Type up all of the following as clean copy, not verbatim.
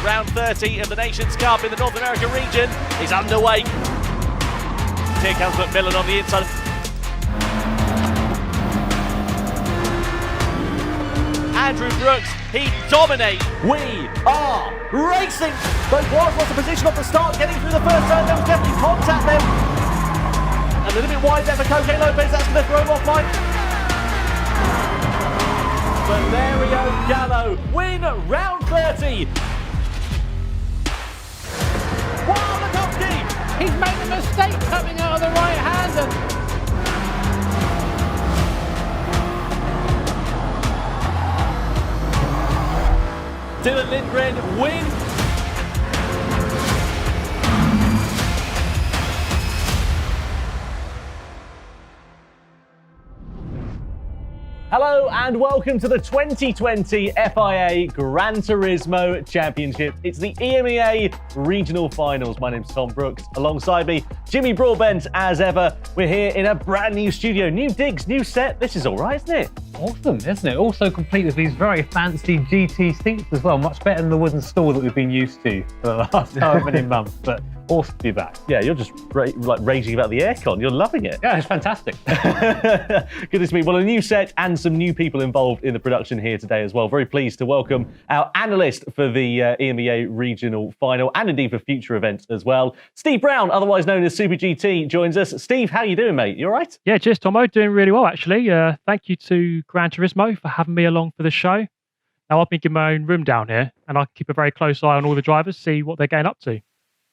Round 30 of the Nations Cup in the North America region is underway. Here comes McMillan on the inside. Andrew Brooks, he dominates. We are racing. Beauvoir lost the position off the start, getting through the first turn. There was definitely contact there. And a little bit wide there for Coque Lopez. That's going to throw him off Mike. Valerio Gallo win round 30. Wow, look up deep. He's made a mistake coming out of the right hand. And Dylan Lindgren wins. Hello and welcome to the 2020 FIA Gran Turismo Championship. It's the EMEA Regional Finals. My name's Tom Brooks. Alongside me, Jimmy Broadbent, as ever. We're here in a brand new studio. New digs, new set. This is all right, isn't it? awesome, isn't it? Also complete with these very fancy GT seats as well. Much better than the wooden stall that we've been used to for the last however many months. But awesome to be back. Yeah, you're just like raging about the aircon. You're loving it. Yeah, it's fantastic. Goodness me. Well, a new set and some new people involved in the production here today as well. Very pleased to welcome our analyst for the EMEA Regional Final and indeed for future events as well. Steve Brown, otherwise known as Super GT, joins us. Steve, how you doing, mate? You all right? Yeah, cheers, Tomo. Doing really well, actually. Thank you to Gran Turismo for having me along for the show. Now, I've been given my own room down here, and I keep a very close eye on all the drivers, see what they're getting up to.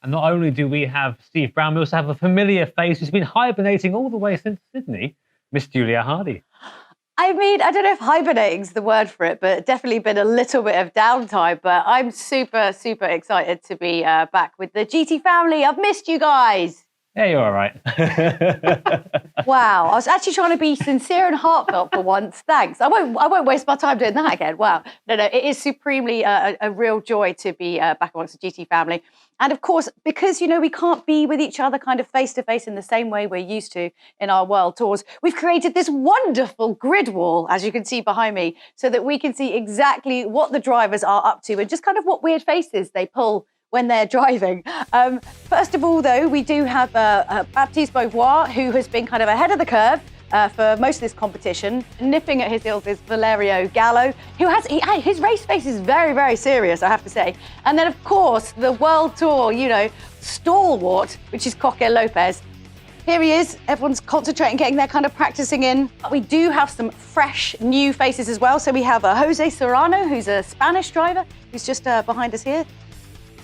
And not only do we have Steve Brown, we also have a familiar face who's been hibernating all the way since Sydney, Miss Julia Hardy. I mean, I don't know if hibernating's the word for it, but definitely been a little bit of downtime. But I'm super, super excited to be back with the GT family. I've missed you guys. Yeah, you're all right. Wow, I was actually trying to be sincere and heartfelt for once. Thanks. I won't waste my time doing that again. Wow. No, it is supremely a real joy to be back amongst the GT family. And of course, because, you know, we can't be with each other kind of face to face in the same way we're used to in our world tours, we've created this wonderful grid wall, as you can see behind me, so that we can see exactly what the drivers are up to and just kind of what weird faces they pull when they're driving. First of all, though, we do have Baptiste Beauvoir, who has been kind of ahead of the curve for most of this competition. Nipping at his heels is Valerio Gallo, who has, his race face is very, very serious, I have to say. And then, of course, the World Tour, you know, stalwart, which is Coque Lopez. Here he is. Everyone's concentrating, getting their kind of practicing in. We do have some fresh new faces as well. So we have Jose Serrano, who's a Spanish driver, who's just behind us here.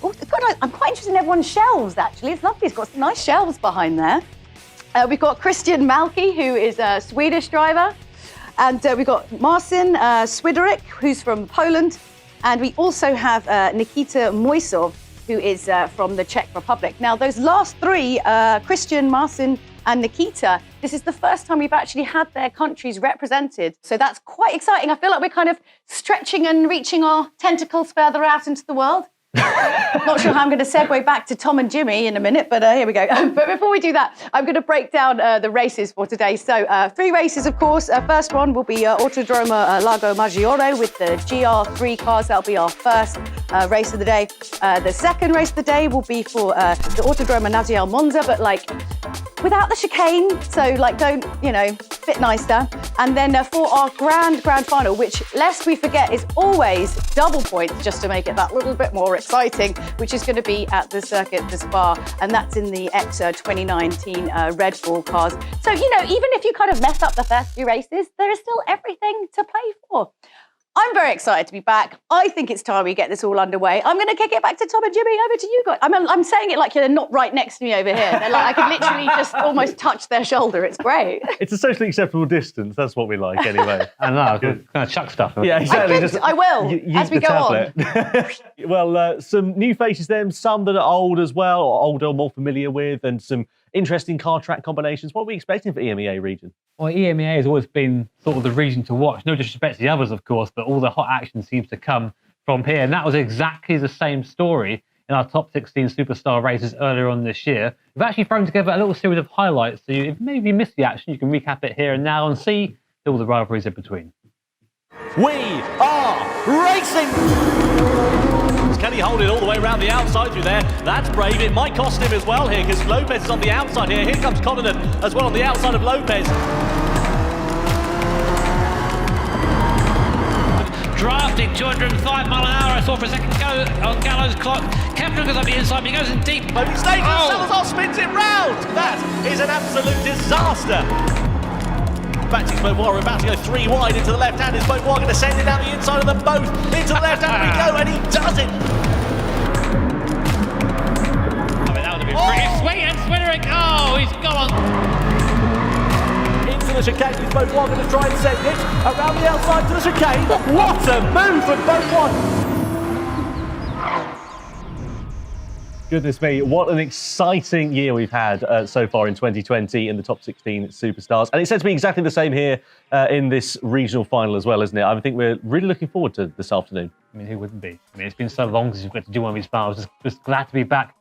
Oh, I'm quite interested in everyone's shelves, actually. It's lovely. It's got some nice shelves behind there. We've got Christian Malky, who is a Swedish driver. And we've got Marcin Swiderek, who's from Poland. And we also have Nikita Moisov, who is from the Czech Republic. Now, those last three, Christian, Marcin, and Nikita, this is the first time we've actually had their countries represented. So that's quite exciting. I feel like we're kind of stretching and reaching our tentacles further out into the world. Not sure how I'm going to segue back to Tom and Jimmy in a minute, but here we go. But before we do that, I'm going to break down the races for today. So 3 races, of course. First one will be Autodromo Lago Maggiore with the GR3 cars. That'll be our first race of the day. The second race of the day will be for the Autodromo Nazionale Monza, but like without the chicane. So like don't, you know, bit nicer. And then for our grand final, which lest we forget is always double points, just to make it that little bit more exciting, which is going to be at the Circuit de Spa, and that's in the X2019 Red Bull cars. So, you know, even if you kind of mess up the first few races, there is still everything to play for. I'm very excited to be back. I think it's time we get this all underway. I'm going to kick it back to Tom and Jimmy. Over to you guys. I'm saying it like they're not right next to me over here. They're like, I can literally just almost touch their shoulder. It's great. It's a socially acceptable distance. That's what we like, anyway. I know, kind of chuck stuff. Yeah, exactly. I will, as we go on. Well, some new faces then, some that are old as well, or older, or more familiar with, and some interesting car track combinations. What are we expecting for EMEA region? Well, EMEA has always been sort of the region to watch. No disrespect to the others, of course, but all the hot action seems to come from here. And that was exactly the same story in our top 16 superstar races earlier on this year. We've actually thrown together a little series of highlights. So if maybe you missed the action, you can recap it here and now and see all the rivalries in between. We are racing! Can he hold it all the way around the outside through there? That's brave. It might cost him as well here because Lopez is on the outside here. Here comes Connaughton as well on the outside of Lopez. Drafting 205 mile an hour. I saw for a second go on Gallo's clock. Kepler goes up the inside, but he goes in deep. No mistake. Salazar spins it round. That is an absolute disaster. Back to Beauvoir, we're about to go 3 wide into the left hand. Is Beauvoir going to send it down the inside of them both? Into the left hand we go, and he does it! I mean, that would have been pretty sweet, and Swinerick, oh, he's gone. Into the chicane, is Beauvoir going to try and send it? Around the outside to the chicane. What a move from Beauvoir! Goodness me, what an exciting year we've had so far in 2020 in the top 16 superstars. And it's said to be exactly the same here in this regional final as well, isn't it? I think we're really looking forward to this afternoon. I mean, who wouldn't be? I mean, it's been so long since you've got to do one of these finals. Just glad to be back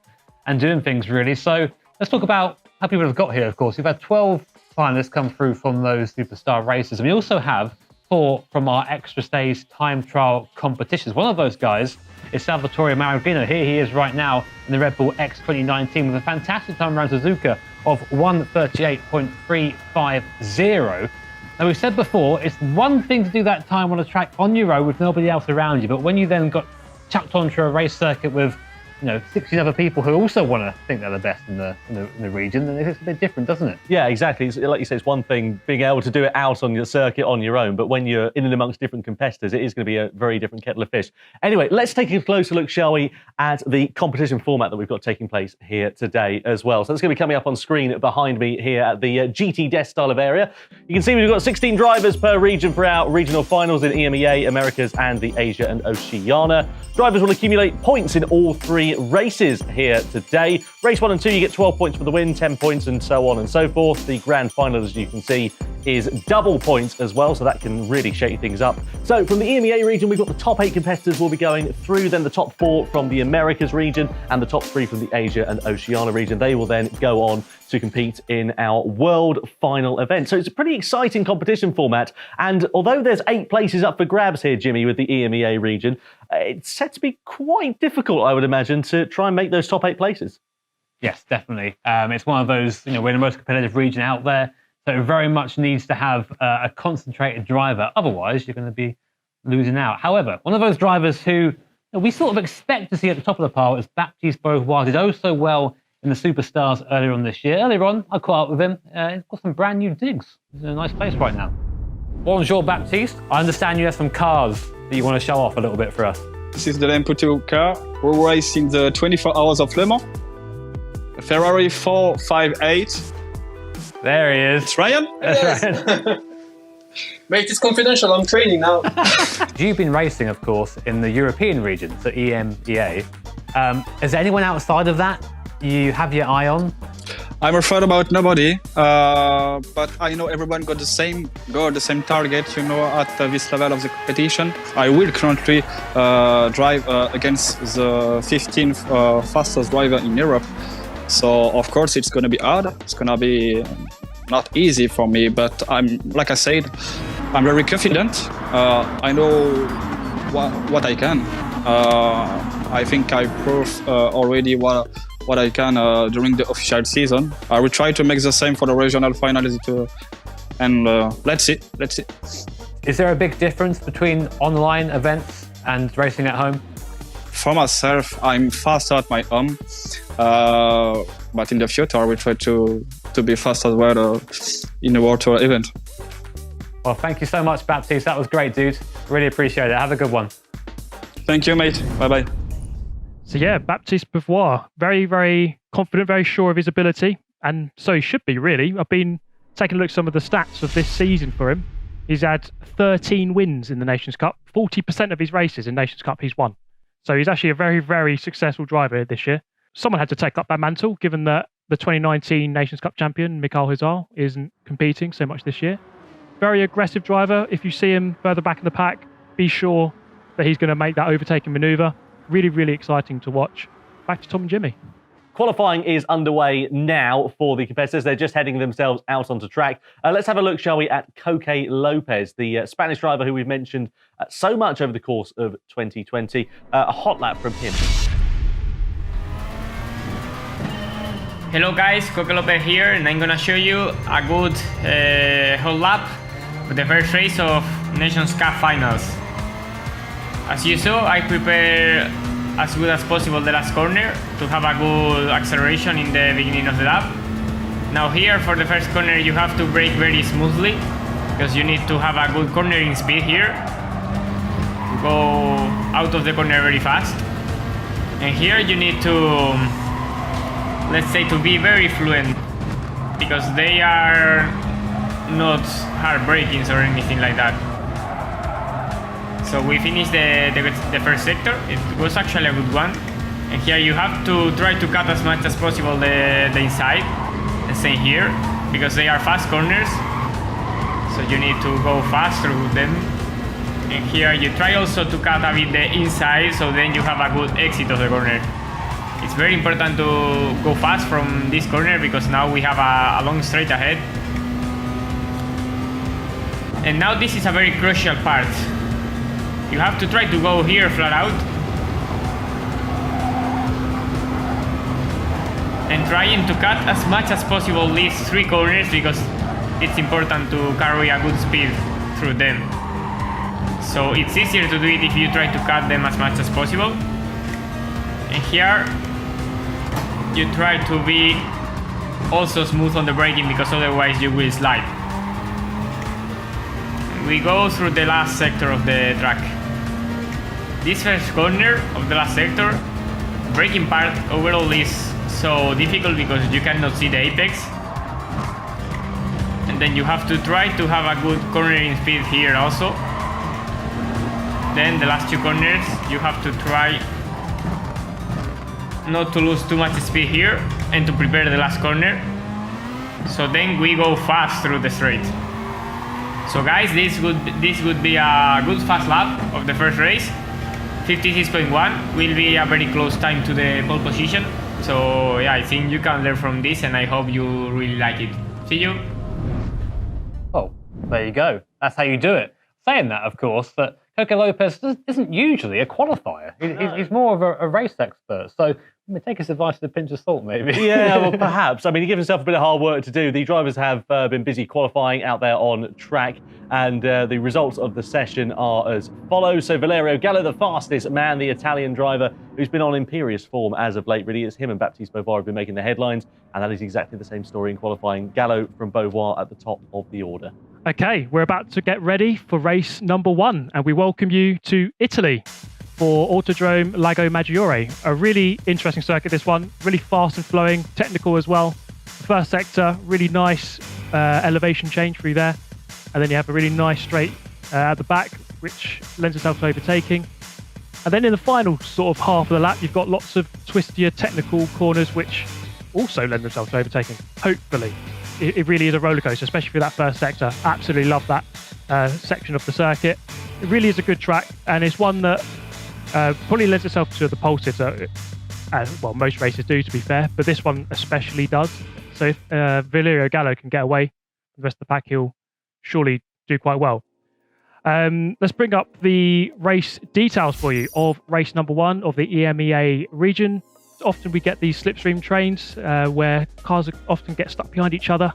and doing things, really. So let's talk about how people have got here, of course. We've had 12 finalists come through from those superstar races. And we also have 4 from our extra stage time trial competitions. One of those guys is Salvatore Maragino. Here he is right now in the Red Bull X 2019 with a fantastic time around Suzuka of 1:38.350. Now, we've said before, it's one thing to do that time on a track on your own with nobody else around you, but when you then got chucked onto a race circuit with 60 other people who also want to think they're the best in the region, then it's a bit different, doesn't it? Yeah, exactly. Like you say, it's one thing being able to do it out on your circuit on your own, but when you're in and amongst different competitors, it is going to be a very different kettle of fish. Anyway, let's take a closer look, shall we, at the competition format that we've got taking place here today as well. So that's going to be coming up on screen behind me here at the GT Death style of area. You can see we've got 16 drivers per region for our regional finals in EMEA, Americas, and the Asia and Oceania. Drivers will accumulate points in all 3 races here today. Race 1 and 2, you get 12 points for the win, 10 points, and so on and so forth. The grand final, as you can see, is double points as well, so that can really shake things up. So from the EMEA region, we've got the top 8 competitors will be going through, then the top 4 from the Americas region, and the top 3 from the Asia and Oceania region. They will then go on to compete in our world final event. So it's a pretty exciting competition format. And although there's 8 places up for grabs here, Jimmy, with the EMEA region, it's set to be quite difficult, I would imagine, to try and make those top 8 places. Yes, definitely. It's one of those, we're the most competitive region out there, so it very much needs to have a concentrated driver. Otherwise, you're going to be losing out. However, one of those drivers who we sort of expect to see at the top of the pile is Baptiste Beauvoir. Did oh so well in the Superstars earlier on this year. Earlier on, I caught up with him. He's got some brand new digs. He's in a nice place right now. Bonjour, Baptiste. I understand you have some cars that you want to show off a little bit for us. This is the Lamputo car. We race in the 24 Hours of Le Mans. A Ferrari 458. There he is. It's Ryan? That's right. Mate, it's confidential. I'm training now. You've been racing, of course, in the European region, so EMEA. Is there anyone outside of that you have your eye on? I'm afraid about nobody, but I know everyone got the same goal, the same target, at this level of the competition. I will currently drive against the 15th fastest driver in Europe. So, of course, it's going to be hard. It's going to be not easy for me, but like I said, I'm very confident. I know what I can. I think I proved already what I can during the official season. I will try to make the same for the regional finals, and let's see. Is there a big difference between online events and racing at home? For myself, I'm faster at my home, but in the future, I will try to be fast as well in the World Tour event. Well, thank you so much, Baptiste. That was great, dude. Really appreciate it. Have a good one. Thank you, mate. Bye-bye. So yeah, Baptiste Beauvoir, very, very confident, very sure of his ability. And so he should be, really. I've been taking a look at some of the stats of this season for him. He's had 13 wins in the Nations Cup. 40% of his races in Nations Cup he's won. So he's actually a very, very successful driver this year. Someone had to take up that mantle, given that the 2019 Nations Cup champion, Mikael Hizar, isn't competing so much this year. Very aggressive driver. If you see him further back in the pack, be sure that he's going to make that overtaking manoeuvre. Really, really exciting to watch. Back to Tom and Jimmy. Qualifying is underway now for the competitors. They're just heading themselves out onto track. Let's have a look, shall we, at Coque Lopez, the Spanish driver who we've mentioned so much over the course of 2020. A hot lap from him. Hello guys, Coque Lopez here, and I'm gonna show you a good hot lap for the first race of Nations Cup Finals. As you saw, I prepare as good as possible the last corner to have a good acceleration in the beginning of the lap. Now here for the first corner you have to brake very smoothly because you need to have a good cornering speed here to go out of the corner very fast. And here you need to, let's say, to be very fluent because they are not hard brakings or anything like that. So we finished the first sector. It was actually a good one. And here you have to try to cut as much as possible the inside. And same here, because they are fast corners. So you need to go fast through them. And here you try also to cut a bit the inside, so then you have a good exit of the corner. It's very important to go fast from this corner because now we have a long straight ahead. And now this is a very crucial part. You have to try to go here flat out and trying to cut as much as possible these three corners because it's important to carry a good speed through them. So it's easier to do it if you try to cut them as much as possible. And here you try to be also smooth on the braking because otherwise you will slide. We go through the last sector of the track. This first corner of the last sector, braking part overall is so difficult because you cannot see the apex. And then you have to try to have a good cornering speed here also. Then the last two corners, you have to try not to lose too much speed here and to prepare the last corner. So then we go fast through the straight. So guys, this would be a good fast lap of the first race. 56.1 will be a very close time to the pole position. So yeah, I think you can learn from this and I hope you really like it. See you. Oh, there you go. That's how you do it. Saying that, of course, that Coque Lopez isn't usually a qualifier. He's more of a race expert. So take his advice with a pinch of salt, maybe. Yeah, well, perhaps. I mean, he gives himself a bit of hard work to do. The drivers have been busy qualifying out there on track, and the results of the session are as follows. So Valerio Gallo, the fastest man, the Italian driver, who's been on imperious form as of late, really. It's him and Baptiste Beauvoir have been making the headlines, and that is exactly the same story in qualifying. Gallo from Beauvoir at the top of the order. Okay, we're about to get ready for race number 1, and we welcome you to Italy for Autodrome Lago Maggiore. A really interesting circuit, this one. Really fast and flowing, technical as well. The first sector, really nice elevation change through there. And then you have a really nice straight at the back, which lends itself to overtaking. And then in the final sort of half of the lap, you've got lots of twistier technical corners, which also lend themselves to overtaking, hopefully. It really is a roller coaster, especially for that first sector. Absolutely love that section of the circuit. It really is a good track, and it's one that probably lends itself to the pole sitter, as well, most races do, to be fair, but this one especially does. So if Valerio Gallo can get away, the rest of the pack, he'll surely do quite well. Let's bring up the race details for you of race number 1 of the EMEA region. Often we get these slipstream trains where cars often get stuck behind each other.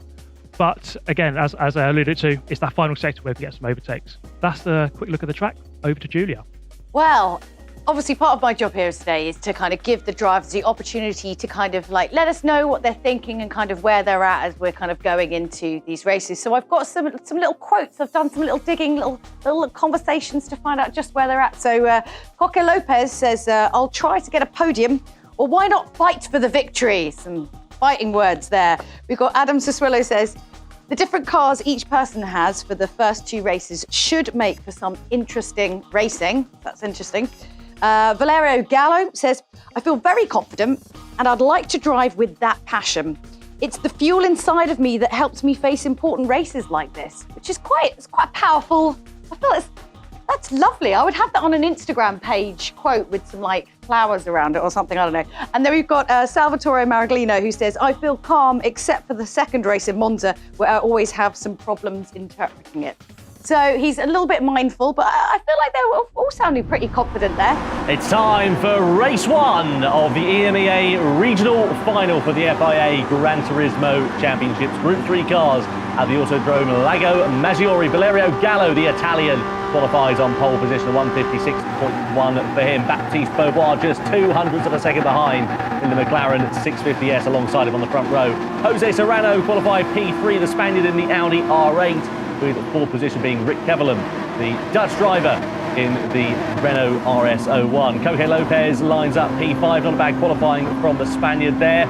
But again, as I alluded to, it's that final sector where we get some overtakes. That's the quick look at the track. Over to Julia. Well, obviously part of my job here today is to kind of give the drivers the opportunity to kind of like let us know what they're thinking and kind of where they're at as we're kind of going into these races. So I've got some little quotes. I've done some little digging, little conversations to find out just where they're at. So Coque Lopez says, I'll try to get a podium, or why not fight for the victory? Some fighting words there. We've got Adam Sassuolo says, the different cars each person has for the first 2 races should make for some interesting racing. That's interesting. Valerio Gallo says, I feel very confident and I'd like to drive with that passion. It's the fuel inside of me that helps me face important races like this, which is quite powerful. I feel that's lovely. I would have that on an Instagram page quote with some like flowers around it or something, I don't know. And then we've got Salvatore Maraglino, who says, I feel calm except for the second race in Monza, where I always have some problems interpreting it. So he's a little bit mindful, but I feel like they're all sounding pretty confident there. It's time for race 1 of the EMEA regional final for the FIA Gran Turismo Championships. Group 3 cars at the Autodrome Lago Maggiore. Valerio Gallo, the Italian, qualifies on pole position, 156.1 for him. Baptiste Beauvoir just 0.02 of a second behind in the McLaren 650S alongside him on the front row. Jose Serrano qualified P3, the Spaniard in the Audi R8, with fourth position being Rick Kevelam, the Dutch driver in the Renault RS01. Coque Lopez lines up P5, not a bad qualifying from the Spaniard there.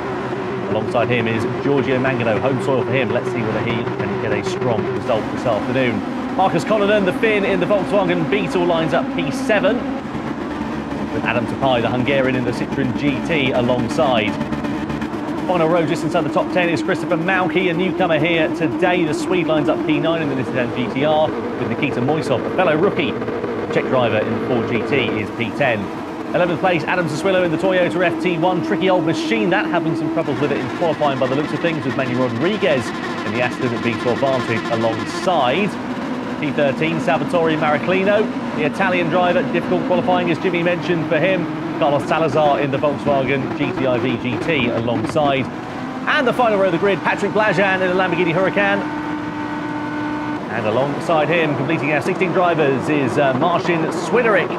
Alongside him is Giorgio Mangano, home soil for him. Let's see whether he can get a strong result this afternoon. Marcus Connaughton, the Finn in the Volkswagen Beetle, lines up P7, with Adam Tapai, the Hungarian in the Citroen GT, alongside. Final row just inside the top 10 is Christopher Mauki, a newcomer here today. The Swede lines up P9 in the Nissan GTR, with Nikita Moisov, a fellow rookie. Czech driver in the Ford GT is P10. 11th place, Adam Sassuillo in the Toyota FT1. Tricky old machine, that, having some troubles with it in qualifying by the looks of things, with Manuel Rodriguez in the Aston V12 Vantage alongside. P13, Salvatore Maraglino, the Italian driver. Difficult qualifying, as Jimmy mentioned, for him. Carlos Salazar in the Volkswagen GTIV GT alongside. And the final row of the grid, Patrick Blajan in the Lamborghini Huracan. And alongside him, completing our 16 drivers, is Marcin Swideric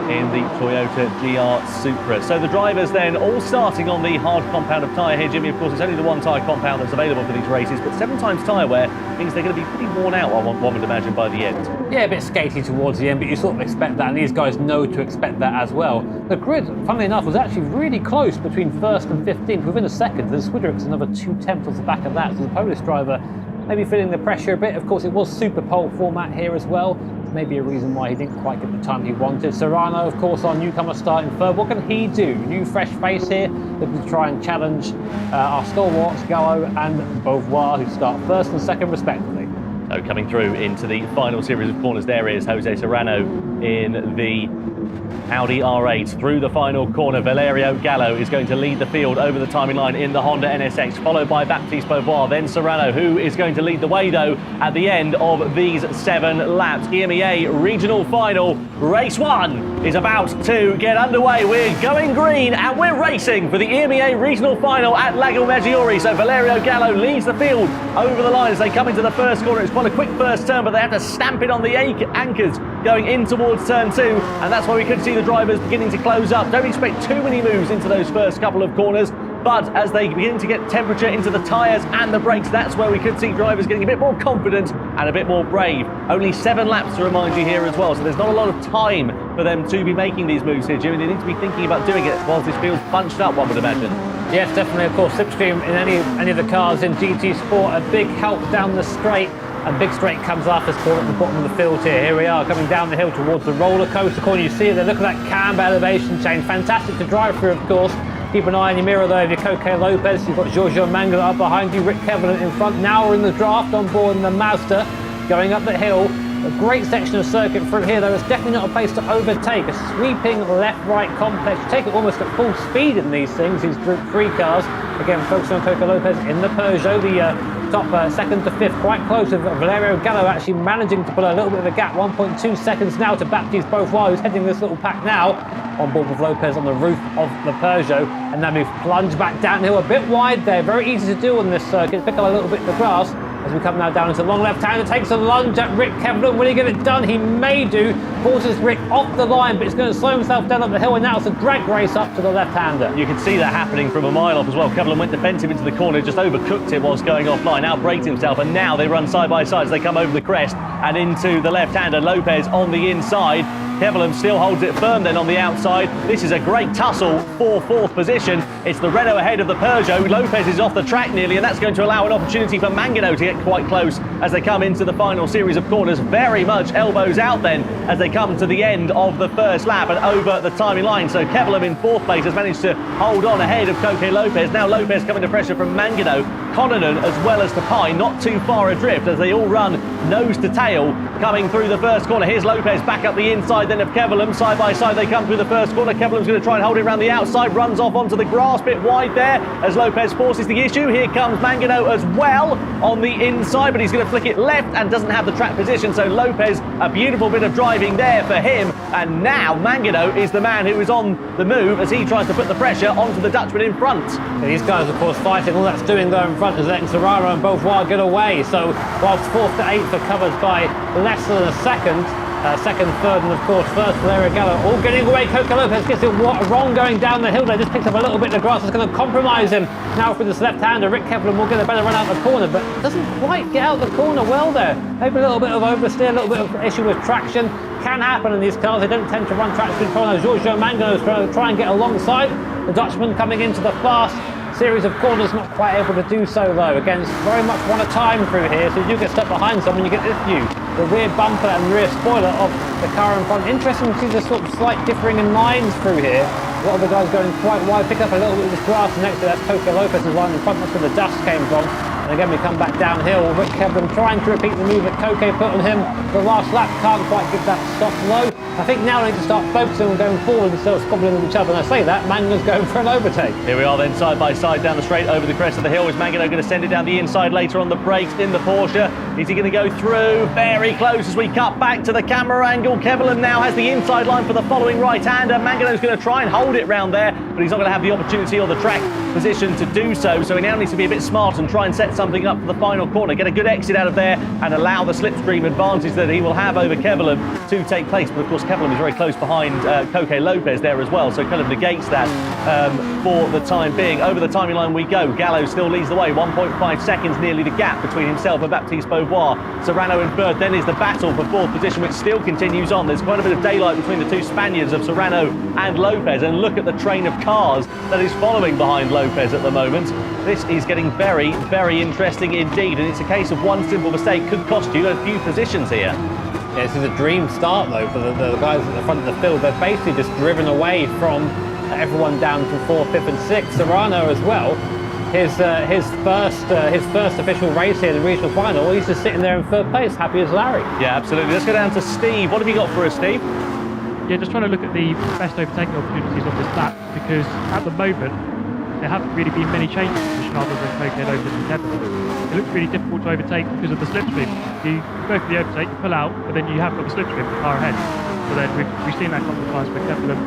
in the Toyota GR Supra. So the drivers then all starting on the hard compound of tyre here, Jimmy. Of course, it's only the one tyre compound that's available for these races, but 7 times tyre wear means they're going to be pretty worn out, one would imagine, by the end. Yeah, a bit skatey towards the end, but you sort of expect that, and these guys know to expect that as well. The grid, funnily enough, was actually really close between 1st and 15th, within a second. Then Swideric's another 2/10 off the back of that, so the Polish driver maybe feeling the pressure a bit. Of course, it was super pole format here as well. Maybe a reason why he didn't quite get the time he wanted. Serrano, of course, our newcomer, starting third. What can he do? New fresh face here, looking to try and challenge our stalwarts, Gallo and Beauvoir, who start first and second respectively. So coming through into the final series of corners, there is Jose Serrano in the Audi R8 through the final corner. Valerio Gallo is going to lead the field over the timing line in the Honda NSX, followed by Baptiste Beauvoir, then Serrano, who is going to lead the way, though, at the end of these 7 laps. EMEA regional final, race 1 is about to get underway. We're going green and we're racing for the EMEA regional final at Lago Maggiore. So Valerio Gallo leads the field over the line as they come into the first corner. It's quite a quick first turn, but they have to stamp it on the anchors going in towards turn 2, and that's where we could see the drivers beginning to close up. Don't expect too many moves into those first couple of corners, but as they begin to get temperature into the tyres and the brakes, that's where we could see drivers getting a bit more confident and a bit more brave. Only 7 laps to remind you here as well, so there's not a lot of time for them to be making these moves here, Jimmy. They need to be thinking about doing it whilst this field's bunched up, one would imagine. Yes, definitely. Of course, slipstream in any of the cars in GT Sport, a big help down the straight. And big straight comes off this corner at the bottom of the field here. Here we are coming down the hill towards the roller coaster corner. You see it there, look at that camber elevation change. Fantastic to drive through, of course. Keep an eye on your mirror though of your Coque Lopez. You've got Giorgio Mangano up behind you, Rick Kevelan in front. Now we're in the draft on board in the Mazda, going up the hill. A great section of circuit from here though. It's definitely not a place to overtake. A sweeping left-right complex. You take it almost at full speed in these things, these Group 3 cars. Again, focusing on Coque Lopez in the Peugeot, the top 2nd to 5th, quite close, with Valerio Gallo actually managing to put a little bit of a gap, 1.2 seconds now to Baptiste Beauvoir, who's heading this little pack now, on board with Lopez on the roof of the Peugeot, and then we plunge back downhill a bit wide there, very easy to do on this circuit, pick up a little bit of the grass, as we come now down into the long left-hander, takes a lunge at Rick Kevelan. Will he get it done? He may do. Forces Rick off the line, but he's going to slow himself down up the hill, and now it's a drag race up to the left-hander. You can see that happening from a mile off as well. Kevelan went defensive into the corner, just overcooked it whilst going offline, outbraked himself, and now they run side by side as they come over the crest and into the left-hander. Lopez on the inside. Kevelan still holds it firm then on the outside. This is a great tussle for 4th position. It's the Renault ahead of the Peugeot. Lopez is off the track nearly, and that's going to allow an opportunity for Mangano to get quite close as they come into the final series of corners. Very much elbows out then as they come to the end of the first lap and over the timing line. So Kevelan in 4th place has managed to hold on ahead of Coque Lopez. Now Lopez coming to pressure from Mangano. Conanan as well as Tapai not too far adrift as they all run nose to tail coming through the first corner. Here's Lopez back up the inside then of Kevelam. Side by side they come through the first corner. Kevelam's going to try and hold it around the outside, runs off onto the grass, bit wide there as Lopez forces the issue. Here comes Mangano as well on the inside, but he's going to flick it left and doesn't have the track position. So Lopez, a beautiful bit of driving there for him. And now Mangano is the man who is on the move as he tries to put the pressure onto the Dutchman in front. These guys, of course, fighting. All that's doing there in front is letting Serrano and Beauvoir get away. So whilst 4th to 8th are covered by less than a second, second, third, and of course first, Valerio Gallo all getting away. Coco Lopez gets it wrong going down the hill there. Just picks up a little bit of grass. It's going to compromise him now for this left-hander. Rick Kevelam will get a better run out the corner, but doesn't quite get out the corner well there. Maybe a little bit of oversteer, a little bit of issue with traction. Can happen in these cars. They don't tend to run traction control. Giorgio Mangano is trying to try and get alongside. The Dutchman coming into the fast series of corners, not quite able to do so though. Again, very much one at a time through here, so you do get stuck behind someone, you get this view, the rear bumper and rear spoiler of the car in front. Interesting to see the sort of slight differing in lines through here. A lot of the guys going quite wide, pick up a little bit of this grass, and next to that's Coco Lopez's line in front, that's where the dust came from. And again, we come back downhill. Rick Kevelam trying to repeat the move that Coco put on him the last lap, can't quite give that soft low. I think now they need to start focusing on going forward instead of squabbling with each other. And I say that, Mangano's going for an overtake. Here we are then, side by side down the straight over the crest of the hill. Is Mangano going to send it down the inside later on the brakes in the Porsche? Is he going to go through? Very close as we cut back to the camera angle. Kevelam now has the inside line for the following right-hander. Mangano's going to try and hold it round there, but he's not going to have the opportunity or the track position to do so. So he now needs to be a bit smart and try and set something up for the final corner, get a good exit out of there and allow the slipstream advantage that he will have over Kevelam to take place. But of course Kevelam is very close behind Coque Lopez there as well, so kind of negates that for the time being. Over the timing line we go. Gallo still leads the way, 1.5 seconds nearly the gap between himself and Baptiste Beauvoir. Serrano in third, then is the battle for fourth position, which still continues on. There's quite a bit of daylight between the two Spaniards of Serrano and Lopez, and look at the train of cars that is following behind Lopez at the moment. This is getting very, very interesting indeed, and it's a case of one simple mistake could cost you a few positions here. Yeah, this is a dream start though for the guys at the front of the field. They're basically just driven away from everyone down from 4th, 5th and 6th. Serrano as well. His first official race here, the regional final, he's just sitting there in third place, happy as Larry. Yeah, absolutely. Let's go down to Steve. What have you got for us, Steve? Yeah, just trying to look at the best overtaking opportunities of this lap, because at the moment there haven't really been many changes in position other than Coque Lopez and Kevelam. It looks really difficult to overtake because of the slipstream. You go for the overtake, you pull out, but then you have got the slipstream, the car ahead. So then we've seen that a couple of times where Kevelam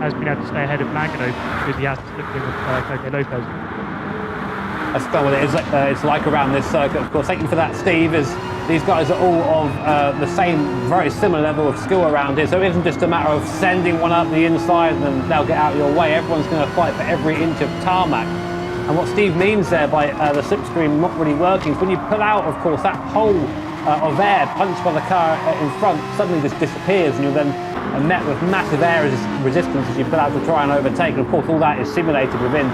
has been able to stay ahead of Mangano because he has the slipstream of Coque Lopez. That's kind of what it's like around this circuit. Of course, thank you for that, Steve. As these guys are all of the same, very similar level of skill around here. So it isn't just a matter of sending one up the inside and then they'll get out of your way. Everyone's going to fight for every inch of tarmac. And what Steve means there by the slipstream not really working is when you pull out, of course, that hole of air punched by the car in front suddenly just disappears, and you're then met with massive air resistance as you pull out to try and overtake. And of course, all that is simulated within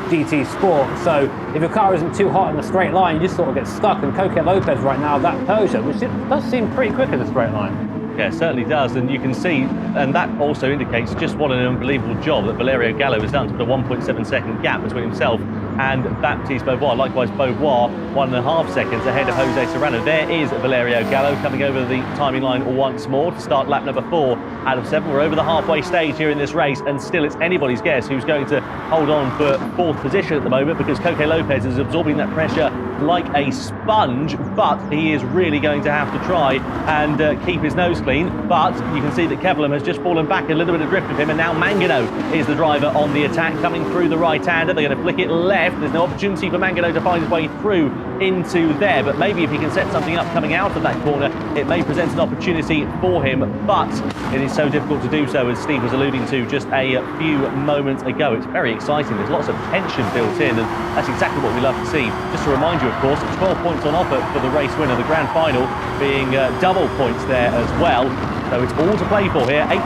GT Sport. So if your car isn't too hot in a straight line, you just sort of get stuck. And Coque Lopez right now, that Peugeot, which does seem pretty quick in a straight line. Yeah, it certainly does, and you can see, and that also indicates just what an unbelievable job that Valerio Gallo has done to put a 1.7 second gap between himself and Baptiste Beauvoir. Likewise, Beauvoir 1.5 seconds ahead of Jose Serrano. There is Valerio Gallo coming over the timing line once more to start lap number 4 out of 7. We're over the halfway stage here in this race, and still it's anybody's guess who's going to hold on for 4th position at the moment, because Coque Lopez is absorbing that pressure like a sponge, but he is really going to have to try and keep his nose clean. But you can see that Kevelam has just fallen back a little bit adrift of him, and now Mangano is the driver on the attack, coming through the right-hander. They're going to flick it left. There's no opportunity for Mangano to find his way through into there, but maybe if he can set something up coming out of that corner, it may present an opportunity for him, but it is so difficult to do so, as Steve was alluding to just a few moments ago. It's very exciting. There's lots of tension built in, and that's exactly what we love to see. Just to remind you, of course, 12 points on offer for the race winner, the grand final being double points there as well. So it's all to play for here. 8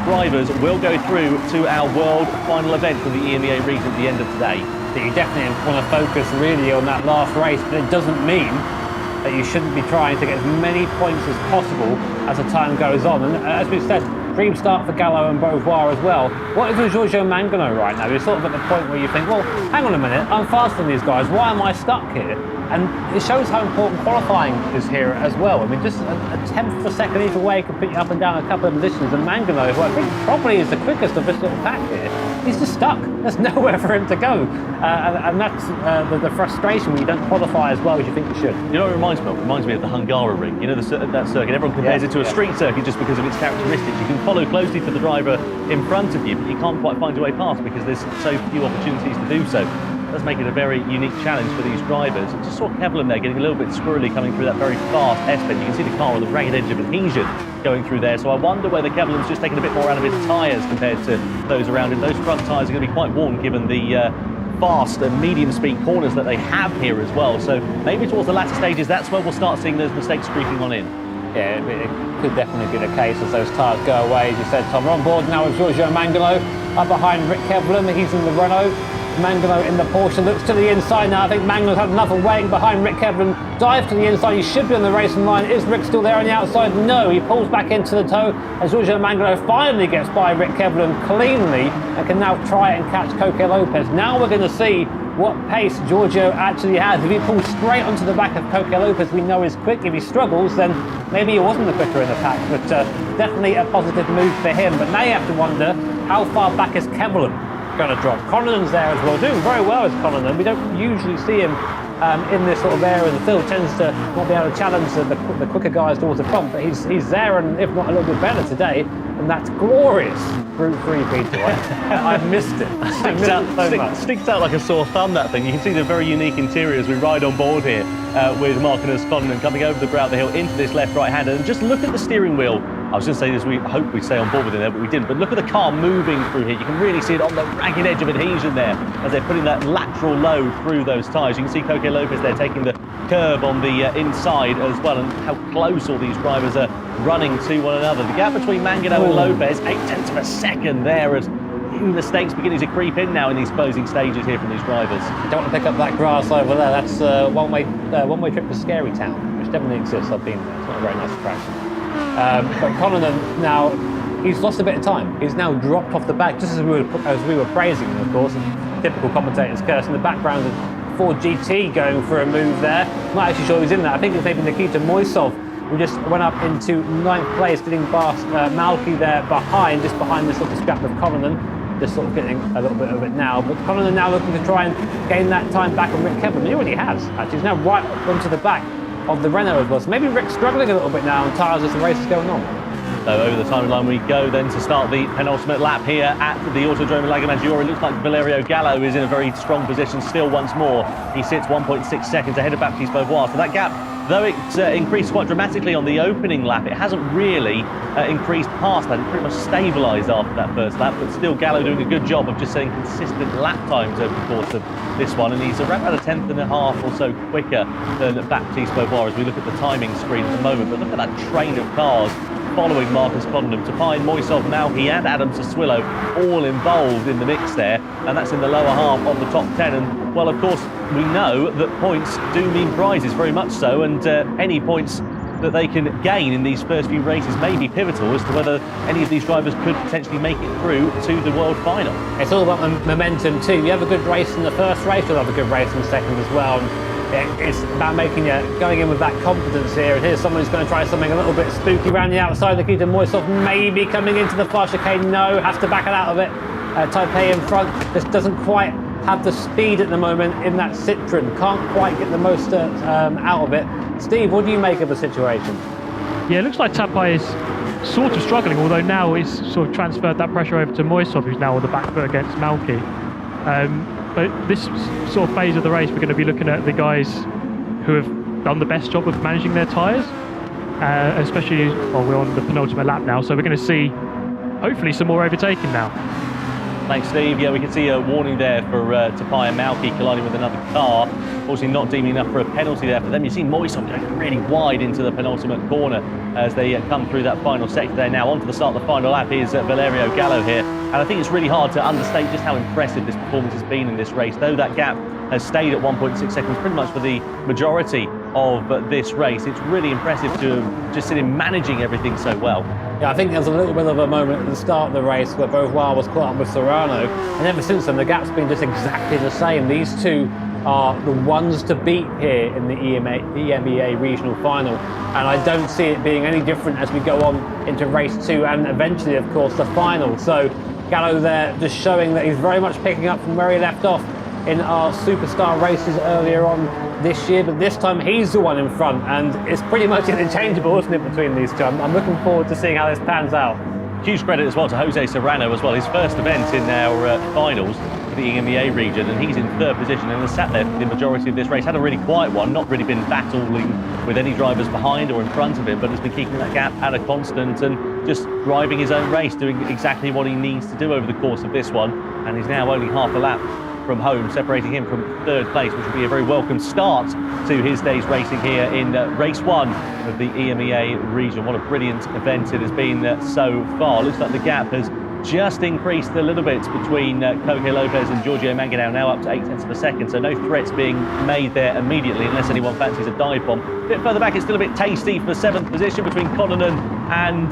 drivers will go through to our world final event for the EMEA region at the end of today. You definitely want to focus really on that last race, but it doesn't mean that you shouldn't be trying to get as many points as possible as the time goes on. And as we've said Dream start for Gallo and Beauvoir as well. What is with Giorgio Mangano right now? You're sort of at the point where you think, well, hang on a minute, I'm faster than these guys. Why am I stuck here? And it shows how important qualifying is here as well. I mean, just a tenth of a second either way can put you up and down a couple of positions. And Mangano, who I think probably is the quickest of this little pack here, he's just stuck. There's nowhere for him to go. And that's the frustration when you don't qualify as well as you think you should. You know what it reminds me of? It reminds me of the Hungaroring. You know, that circuit. Everyone compares it to a street circuit just because of its characteristics. You can follow closely to the driver in front of you, but you can't quite find your way past because there's so few opportunities to do so. It does make it a very unique challenge for these drivers. I just saw Kevlin there getting a little bit squirrely coming through that very fast S-bend. You can see the car on the ragged edge of adhesion going through there. So I wonder whether Kevlin's just taking a bit more out of his tyres compared to those around him. Those front tyres are going to be quite worn given the fast and medium speed corners that they have here as well. So maybe towards the latter stages, that's where we'll start seeing those mistakes creeping on in. Yeah, it could definitely be the case as those tyres go away. As you said, Tom, we're on board now with Giorgio Mangano up behind Rick Kevlin. He's in the Renault. Mangano in the Porsche looks to the inside now. I think Mangano's had enough of waiting behind Rick Kevlin. Dive to the inside. He should be on the racing line. Is Rick still there on the outside? No. He pulls back into the toe as Giorgio Mangano finally gets by Rick Kevlin cleanly and can now try and catch Coque Lopez. Now we're going to see what pace Giorgio actually has. If he pulls straight onto the back of Coque Lopez, we know is quick. If he struggles, then maybe he wasn't the quicker in the pack. But definitely a positive move for him. But now you have to wonder, how far back is Kevlin going to drop? Conlon's there as well, doing very well as Conlon. We don't usually see him in this sort of area of the field. Tends to not be able to challenge the quicker guys towards the front, but he's there, and if not a little bit better today, and that's glorious. Group 3 Peter. I missed it. Sticks out like a sore thumb, that thing. You can see the very unique interior as we ride on board here with Marcus Conlon coming over the brow of the hill into this left-right hander, and just look at the steering wheel. I was going to say this, we hope we stay on board with it there, but we didn't. But look at the car moving through here. You can really see it on the ragged edge of adhesion there as they're putting that lateral load through those tyres. You can see Coque Lopez there taking the curve on the inside as well, and how close all these drivers are running to one another. The gap between Mangano and Lopez, 0.8 of a second there as mistakes beginning to creep in now in these closing stages here from these drivers. Don't want to pick up that grass over there. That's one-way trip to Scary Town, which definitely exists. I've been there. It's not a very nice attraction. But Conlon now, he's lost a bit of time. He's now dropped off the back, just as we were praising him, of course. And typical commentator's curse in the background of Ford GT going for a move there. Not actually sure who's in there. I think it's maybe Nikita Moisov, who just went up into 9th place, getting past Malky there behind, just behind this little scrap of Conlon. Just sort of getting a little bit of it now. But Conlon now looking to try and gain that time back on Rick Kevlin. He already has, actually. He's now right onto the back of the Renault as well. So maybe Rick's struggling a little bit now on tyres as the race is going on. So over the timeline we go then to start the penultimate lap here at the Autodrome Lago Maggiore. It looks like Valerio Gallo is in a very strong position still once more. He sits 1.6 seconds ahead of Baptiste Beauvoir. So that gap, though it increased quite dramatically on the opening lap, it hasn't really increased past that. It pretty much stabilised after that first lap, but still Gallo doing a good job of just setting consistent lap times over the course of this one, and he's around about a 10.5 or so quicker than Baptiste Beauvoir as we look at the timing screen at the moment. But look at that train of cars following Marcus Conlon. Tapine, Moisov, Malky and Adam Sassuillo all involved in the mix there, and that's in the lower half of the top 10. And well, of course, we know that points do mean prizes, very much so, and any points that they can gain in these first few races may be pivotal as to whether any of these drivers could potentially make it through to the world final. It's all about momentum too. You have a good race in the first race, you'll have a good race in the second as well. And it's about going in with that confidence here. And here's someone who's going to try something a little bit spooky around the outside. Nikita Moisov maybe coming into the far chicane. No, has to back it out of it. Taipei in front. This doesn't quite have the speed at the moment in that Citroen. Can't quite get the most out of it. Steve, what do you make of the situation? Yeah, it looks like Taipei is sort of struggling, although now he's sort of transferred that pressure over to Moisov, who's now on the back foot against Malky. But this sort of phase of the race, we're going to be looking at the guys who have done the best job of managing their tyres, especially, well, we're on the penultimate lap now, so we're going to see, hopefully, some more overtaking now. Thanks, Steve. Yeah, we can see a warning there for Tapai and Malky colliding with another car. Unfortunately, not deeming enough for a penalty there for them. You see Moisov going really wide into the penultimate corner as they come through that final sector there. Now, on to the start of the final lap. Here's Valerio Gallo here. And I think it's really hard to understate just how impressive this performance has been in this race. Though that gap has stayed at 1.6 seconds pretty much for the majority of this race. It's really impressive to have just seen him managing everything so well. Yeah, I think there was a little bit of a moment at the start of the race where Beauvoir was caught up with Serrano, and ever since then the gap's been just exactly the same. These two are the ones to beat here in the EMEA regional final, and I don't see it being any different as we go on into race 2 and eventually, of course, the final. So Gallo there just showing that he's very much picking up from where he left off in our superstar races earlier on this year, but this time he's the one in front, and it's pretty much interchangeable, isn't it, between these two? I'm looking forward to seeing how this pans out. Huge credit as well to Jose Serrano as well, his first event in our finals for the EMEA region, and he's in 3rd position and has sat there for the majority of this race. Had a really quiet one, not really been battling with any drivers behind or in front of him, but has been keeping that gap at a constant and just driving his own race, doing exactly what he needs to do over the course of this one, and he's now only half a lap from home, separating him from 3rd place, which will be a very welcome start to his day's racing here in race 1 of the EMEA region. What a brilliant event it has been so far. Looks like the gap has just increased a little bit between Koke Lopez and Giorgio Manganello, now up to 0.8 of a second, so no threats being made there immediately unless anyone fancies a dive bomb. A bit further back, it's still a bit tasty for 7th position between Connaughton and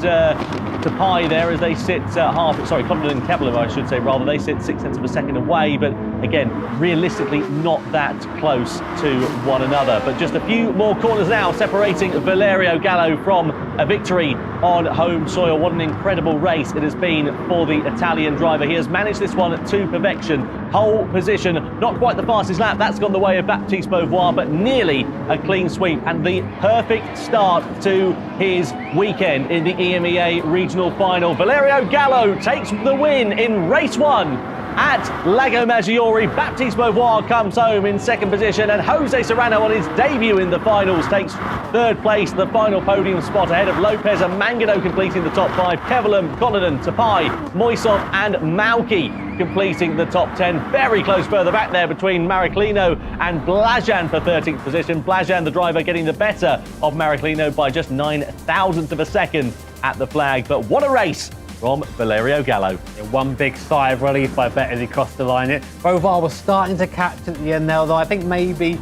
Tapai there as they sit Connaughton and Kevlam, I should say, rather. They sit 0.6 of a second away, but again, realistically not that close to one another. But just a few more corners now separating Valerio Gallo from a victory on home soil. What an incredible race it has been for the Italian driver. He has managed this one to perfection. Whole position, not quite the fastest lap, that's gone the way of Baptiste Beauvoir, but nearly a clean sweep and the perfect start to his weekend in the EMEA regional final. Valerio Gallo takes the win in race 1 at Lago Maggiore. Baptiste Beauvoir comes home in 2nd position, and Jose Serrano on his debut in the finals takes 3rd place, the final podium spot ahead of Lopez and Mangano completing the top 5. Kevlam, Connaughton, Tapai, Moisov and Mauki completing the top 10. Very close further back there between Mariclino and Blajan for 13th position. Blajan, the driver, getting the better of Mariclino by just 0.009 of a second at the flag. But what a race from Valerio Gallo. Yeah, one big sigh of relief, I bet, as he crossed the line. Beauvoir was starting to catch at the end there, although I think maybe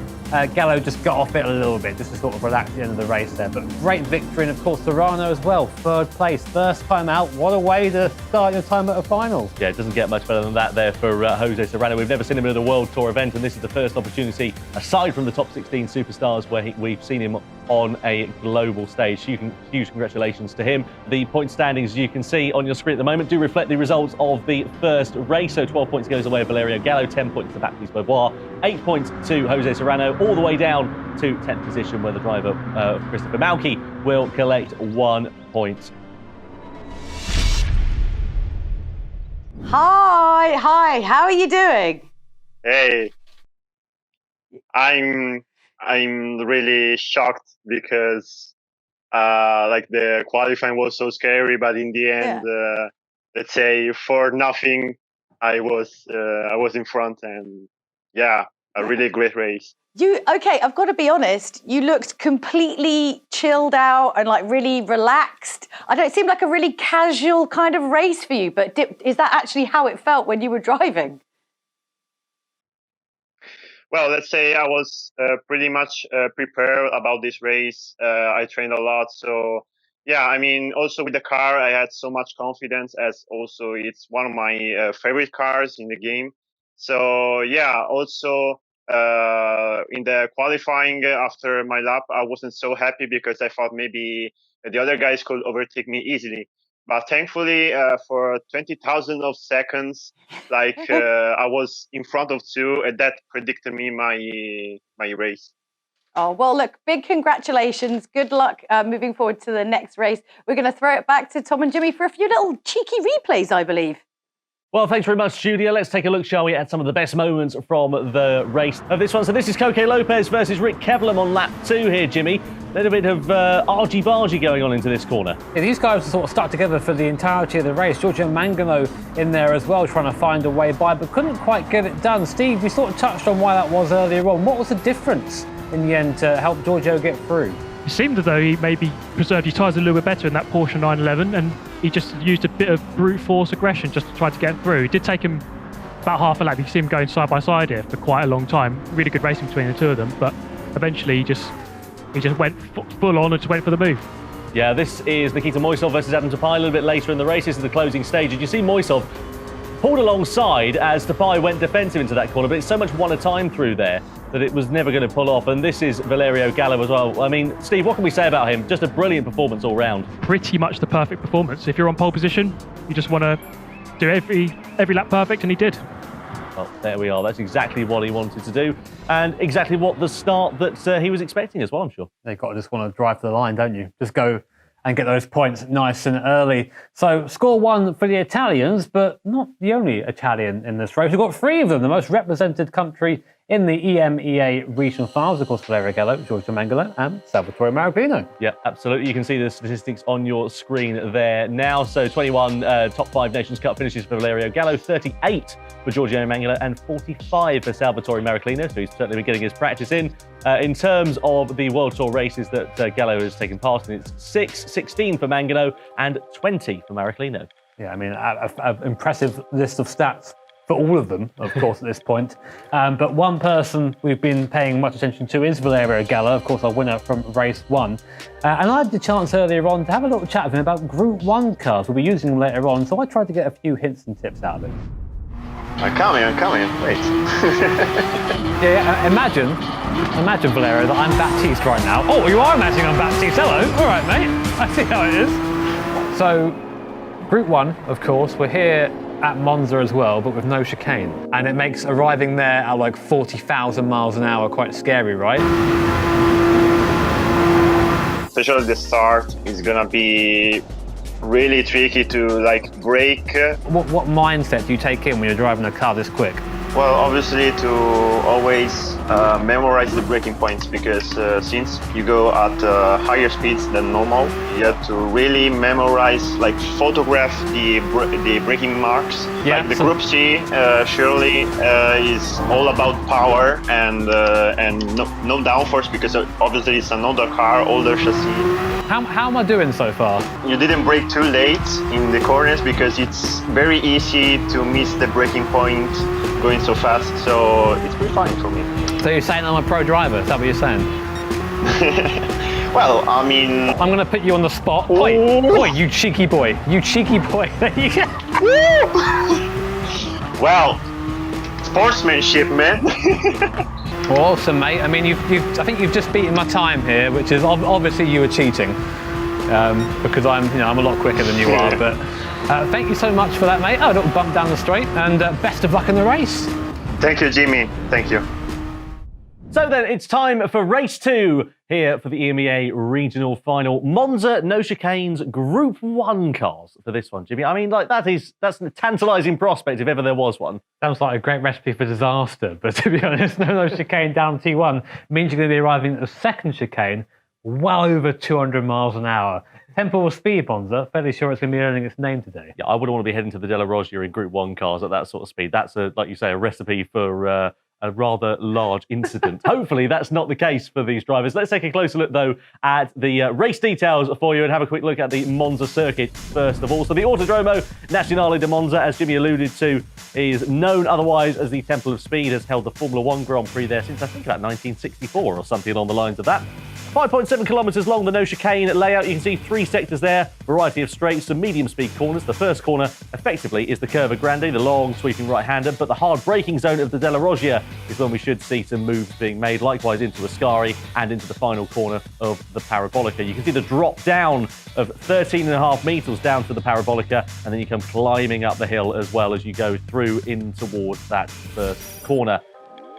Gallo just got off it a little bit, just to sort of relax at the end of the race there. But great victory, and of course Serrano as well, 3rd place, first time out. What a way to start your time at a final. Yeah, it doesn't get much better than that there for Jose Serrano. We've never seen him at a World Tour event, and this is the first opportunity, aside from the top 16 superstars, where we've seen him on a global stage. Huge congratulations to him. The point standings you can see on your screen at the moment do reflect the results of the first race. So 12 points goes away of Valerio Gallo, 10 points to Baptiste Beauvoir, 8 points to Jose Serrano, all the way down to 10th position where the driver Christopher Mauki will collect 1 point. Hi, how are you doing? Hey, I'm really shocked because like the qualifying was so scary, but in the end, let's say for nothing, I was in front, and yeah, a really great race. Okay, I've got to be honest, you looked completely chilled out and like really relaxed. I don't seem like a really casual kind of race for you, but is that actually how it felt when you were driving? Well, let's say I was pretty much prepared about this race. I trained a lot, so yeah, I mean, also with the car, I had so much confidence, as also it's one of my favorite cars in the game. So yeah, also in the qualifying after my lap, I wasn't so happy because I thought maybe the other guys could overtake me easily. But thankfully, for 20,000 of seconds, like I was in front of 2, and that predicted me my race. Oh, well, look, big congratulations. Good luck moving forward to the next race. We're going to throw it back to Tom and Jimmy for a few little cheeky replays, I believe. Well, thanks very much, Julia. Let's take a look, shall we, at some of the best moments from the race of this one. So this is Koke Lopez versus Rick Kevlam on lap 2 here, Jimmy. A little bit of argy-bargy going on into this corner. Yeah, these guys sort of stuck together for the entirety of the race. Giorgio Mangano in there as well, trying to find a way by, but couldn't quite get it done. Steve, we sort of touched on why that was earlier on. What was the difference in the end to help Giorgio get through? It seemed as though he maybe preserved his tyres a little bit better in that Porsche 911, and he just used a bit of brute force aggression just to try to get through. It did take him about half a lap. You can see them going side by side here for quite a long time. Really good racing between the two of them, but eventually he just went full on and just went for the move. Yeah, this is Nikita Moisov versus Adam Tapai a little bit later in the race. This is the closing stage. And you see Moisov pulled alongside as Tapai went defensive into that corner, but it's so much one at a time through there that it was never going to pull off. And this is Valerio Gallo as well. I mean, Steve, what can we say about him? Just a brilliant performance all round. Pretty much the perfect performance. If you're on pole position, you just want to do every lap perfect, and he did. Well, there we are. That's exactly what he wanted to do, and exactly what the start that he was expecting as well, I'm sure. You've got to just want to drive to the line, don't you? Just go and get those points nice and early. So score one for the Italians, but not the only Italian in this race. We've got three of them, the most represented country in the EMEA regional finals. Of course, Valerio Gallo, Giorgio Mengele and Salvatore Marabino. Yeah, absolutely. You can see the statistics on your screen there now. So 21 top 5 Nations Cup finishes for Valerio Gallo, 38 for Giorgio Mengele and 45 for Salvatore Marabino. So he's certainly been getting his practice in. In terms of the World Tour races that Gallo has taken part in, it's 16 for Mangano and 20 for Maraclino. Yeah, I mean, an impressive list of stats for all of them, of course, at this point. But one person we've been paying much attention to is Valerio Gallo, of course, our winner from race 1. And I had the chance earlier on to have a little chat with him about Group 1 cars. We'll be using them later on, so I tried to get a few hints and tips out of him. I'm coming, wait. Imagine, Valerio, that I'm Baptiste right now. Oh, you are imagining I'm Baptiste. Hello. All right, mate. I see how it is. So, Group 1, of course, we're here at Monza as well, but with no chicane. And it makes arriving there at like 40,000 miles an hour quite scary, right? Especially the start is gonna be really tricky to like brake. What mindset do you take in when you're driving a car this quick? Well, obviously to always memorize the braking points, because since you go at higher speeds than normal, you have to really memorize, like photograph the braking marks. Yeah, like the Group C surely is all about power and no downforce, because obviously it's an older car, older chassis. How am I doing so far? You didn't brake too late in the corners, because it's very easy to miss the braking point going so fast, so it's pretty fine for me. So you're saying I'm a pro driver, is that what you're saying? Well, I mean... I'm going to put you on the spot. Oi, you cheeky boy. You cheeky boy. Well, sportsmanship, man. Well, awesome, mate. I mean, I think you've just beaten my time here, which is obviously you were cheating, because I'm a lot quicker than you are. But thank you so much for that, mate. A little bump down the straight, and best of luck in the race. Thank you, Jimmy. Thank you. So then it's time for race 2 here for the EMEA regional final. Monza, no chicanes, Group 1 cars for this one, Jimmy. I mean, like that's a tantalising prospect if ever there was one. Sounds like a great recipe for disaster, but to be honest, no chicane down T1 means you're going to be arriving at the second chicane well over 200 miles an hour. Tempo of speed, Monza. Fairly sure it's going to be earning its name today. Yeah, I wouldn't want to be heading to the Della Roggia in Group 1 cars at that sort of speed. That's, like you say, a recipe for a rather large incident. Hopefully that's not the case for these drivers. Let's take a closer look, though, at the race details for you and have a quick look at the Monza circuit first of all. So the Autodromo Nazionale di Monza, as Jimmy alluded to, is known otherwise as the Temple of Speed, has held the Formula 1 Grand Prix there since I think about 1964 or something along the lines of that. 5.7 kilometres long, the no chicane layout. You can see 3 sectors there, variety of straights, some medium speed corners. The first corner, effectively, is the Curva Grande, the long sweeping right-hander, but the hard braking zone of the Della Roggia is when we should see some moves being made, likewise into Ascari and into the final corner of the Parabolica. You can see the drop down of 13.5 metres down to the Parabolica, and then you come climbing up the hill as well as you go through in towards that first corner.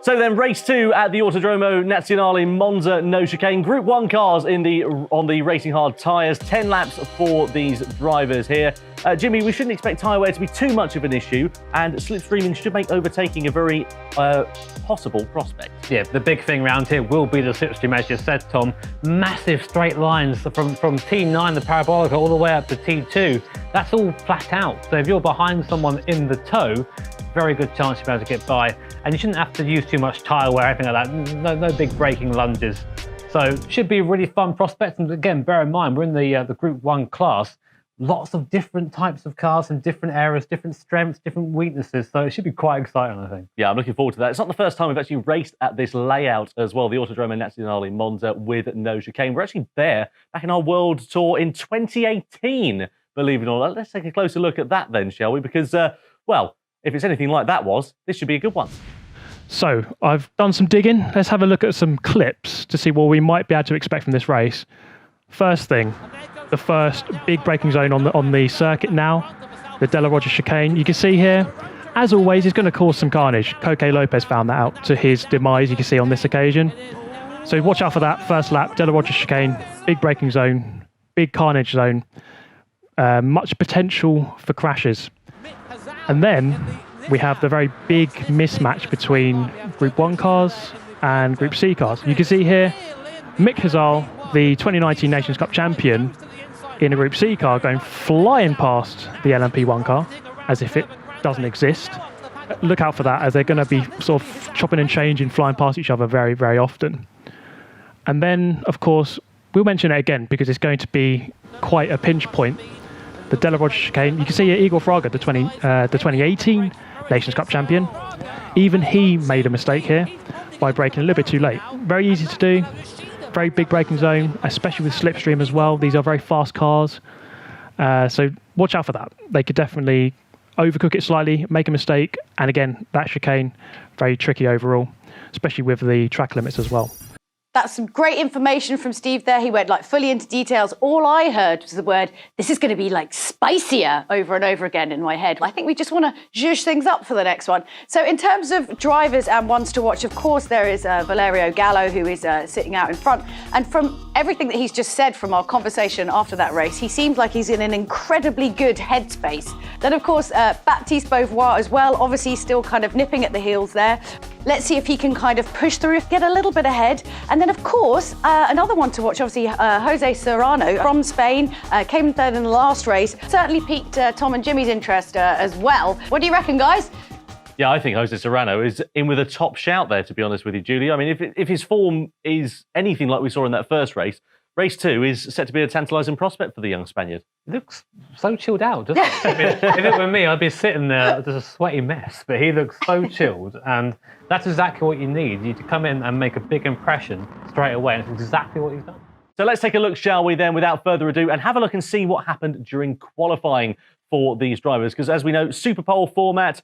So then, race 2 at the Autodromo Nazionale Monza, no chicane. Group 1 cars on the Racing Hard tyres. 10 laps for these drivers here. Jimmy, we shouldn't expect tyre wear to be too much of an issue, and slipstreaming should make overtaking a very possible prospect. Yeah, the big thing around here will be the slipstream, as you said, Tom. Massive straight lines from T9, the Parabolica, all the way up to T2. That's all flat out. So if you're behind someone in the tow, very good chance you'll be able to get by. And you shouldn't have to use too much tyre wear, anything like that. No big braking lunges. So should be a really fun prospect. And again, bear in mind, we're in the Group 1 class. lots of different types of cars in different areas, different strengths, different weaknesses. So it should be quite exciting, I think. Yeah, I'm looking forward to that. It's not the first time we've actually raced at this layout as well, the Autodromo Nazionale Monza with no chicane. We're actually there back in our World Tour in 2018, believe it or not. Let's take a closer look at that then, shall we? Because, well, if it's anything like that was, this should be a good one. So I've done some digging. Let's have a look at some clips to see what we might be able to expect from this race. First thing, the first big braking zone on the circuit now, the Della Roggia chicane. You can see here, as always, it's going to cause some carnage. Coque Lopez found that out to his demise, you can see on this occasion. So watch out for that. First lap, Della Roggia chicane, big braking zone, big carnage zone, much potential for crashes. And then we have the very big mismatch between Group 1 cars and Group C cars. You can see here, Mick Hazal, the 2019 Nations Cup champion, in a Group C car going flying past the LMP1 car as if it doesn't exist. Look out for that, as they're going to be sort of chopping and changing, flying past each other very, very often. And then, of course, we'll mention it again because it's going to be quite a pinch point. The Della Roggia chicane. You can see here Igor Fraga, the 2018 Nations Cup champion. Even he made a mistake here by braking a little bit too late. Very easy to do. Very big braking zone, especially with slipstream as well. These are very fast cars. So watch out for that. They could definitely overcook it slightly, make a mistake. And again, that chicane, very tricky overall, especially with the track limits as well. That's some great information from Steve there. He went like fully into details. All I heard was the word, this is going to be like spicier, over and over again in my head. I think we just want to zhuzh things up for the next one. So in terms of drivers and ones to watch, of course, there is Valerio Gallo, who is sitting out in front. And from everything that he's just said from our conversation after that race, he seems like he's in an incredibly good headspace. Then, of course, Baptiste Beauvoir as well, obviously still kind of nipping at the heels there. Let's see if he can kind of push through, get a little bit ahead. And then, of course, another one to watch, obviously, Jose Serrano from Spain, came third in the last race. Certainly piqued Tom and Jimmy's interest as well. What do you reckon, guys? Yeah, I think Jose Serrano is in with a top shout there, to be honest with you, Julie. I mean, if his form is anything like we saw in that first race, race 2 is set to be a tantalising prospect for the young Spaniard. He looks so chilled out, doesn't he? I mean, if it were me, I'd be sitting there just a sweaty mess, but he looks so chilled, and that's exactly what you need. You need to come in and make a big impression straight away, and it's exactly what he's done. So let's take a look, shall we then, without further ado, and have a look and see what happened during qualifying for these drivers. Because as we know, Super Pole format,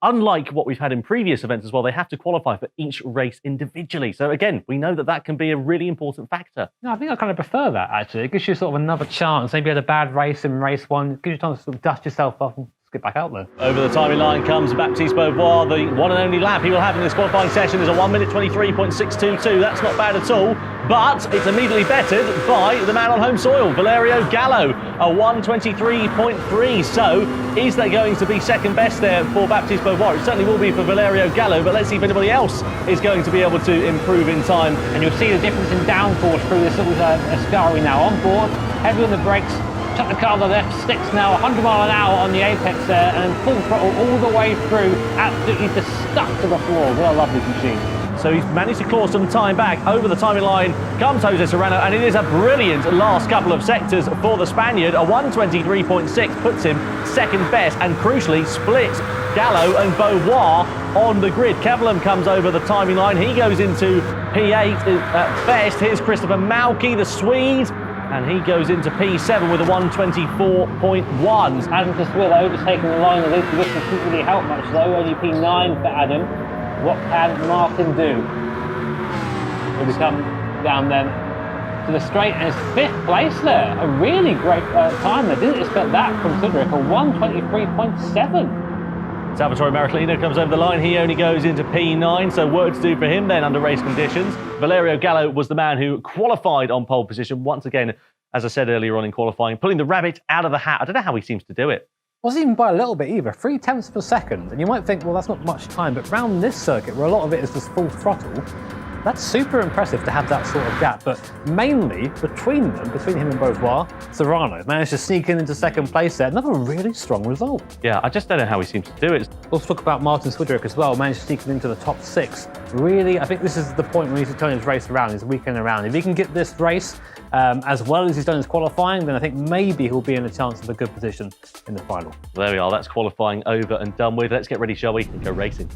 unlike what we've had in previous events as well, they have to qualify for each race individually. So again, we know that that can be a really important factor. No, I think I kind of prefer that, actually. It gives you sort of another chance. Maybe you had a bad race in race 1, it gives you time to sort of dust yourself off and get back out there. Over the timing line comes Baptiste Beauvoir. The one and only lap he will have in this qualifying session is a 1 minute 23.622. That's not bad at all, but it's immediately bettered by the man on home soil, Valerio Gallo, a 1:23.3. So is that going to be second best there for Baptiste Beauvoir? It certainly will be for Valerio Gallo, but let's see if anybody else is going to be able to improve in time. And you'll see the difference in downforce through this little Ascari now on board, heavy on the brakes. Chuck the car on the left, sticks now 100 mile an hour on the apex there, and full throttle all the way through, absolutely just stuck to the floor. What a lovely machine. So he's managed to claw some time back. Over the timing line comes Jose Serrano, and it is a brilliant last couple of sectors for the Spaniard. A 1:23.6 puts him second best, and crucially splits Gallo and Beauvoir on the grid. Kevelam comes over the timing line. He goes into P8 at best. Here's Christopher Malky, the Swede, and he goes into P7 with a 1:24.1. Adam Caswilla overtaking the line of this. This doesn't really help much though, only P9 for Adam. What can Martin do? Will he come down then to the straight, and his 5th place there. A really great time there. Didn't expect that from Cedric, a 1:23.7. Salvatore Marichelino comes over the line. He only goes into P9, so work to do for him then under race conditions. Valerio Gallo was the man who qualified on pole position. Once again, as I said earlier on in qualifying, pulling the rabbit out of the hat. I don't know how he seems to do it. Wasn't even by a little bit either, 0.3 of a second. And you might think, well, that's not much time, but round this circuit, where a lot of it is just full throttle, that's super impressive to have that sort of gap. But mainly between them, between him and Beauvoir, Serrano managed to sneak into second place there. Another really strong result. Yeah, I just don't know how he seems to do it. We'll talk about Martin Swiderick as well, managed to sneak into the top 6 really, I think this is the point where he needs to turn his race around, his weekend around. If he can get this race as well as he's done his qualifying, then I think maybe he'll be in a chance of a good position in the final. There we are, that's qualifying over and done with. Let's get ready, shall we, and go racing.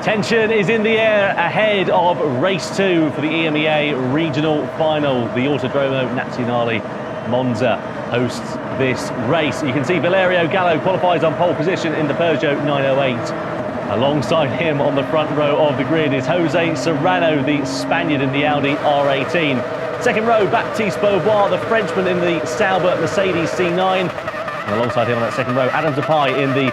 Tension is in the air ahead of race 2 for the EMEA regional final. The Autodromo Nazionale Monza hosts this race. You can see Valerio Gallo qualifies on pole position in the Peugeot 908. Alongside him on the front row of the grid is Jose Serrano, the Spaniard in the Audi R18. Second row, Baptiste Beauvoir, the Frenchman in the Sauber Mercedes C9. And alongside him on that second row, Adam Tapai in the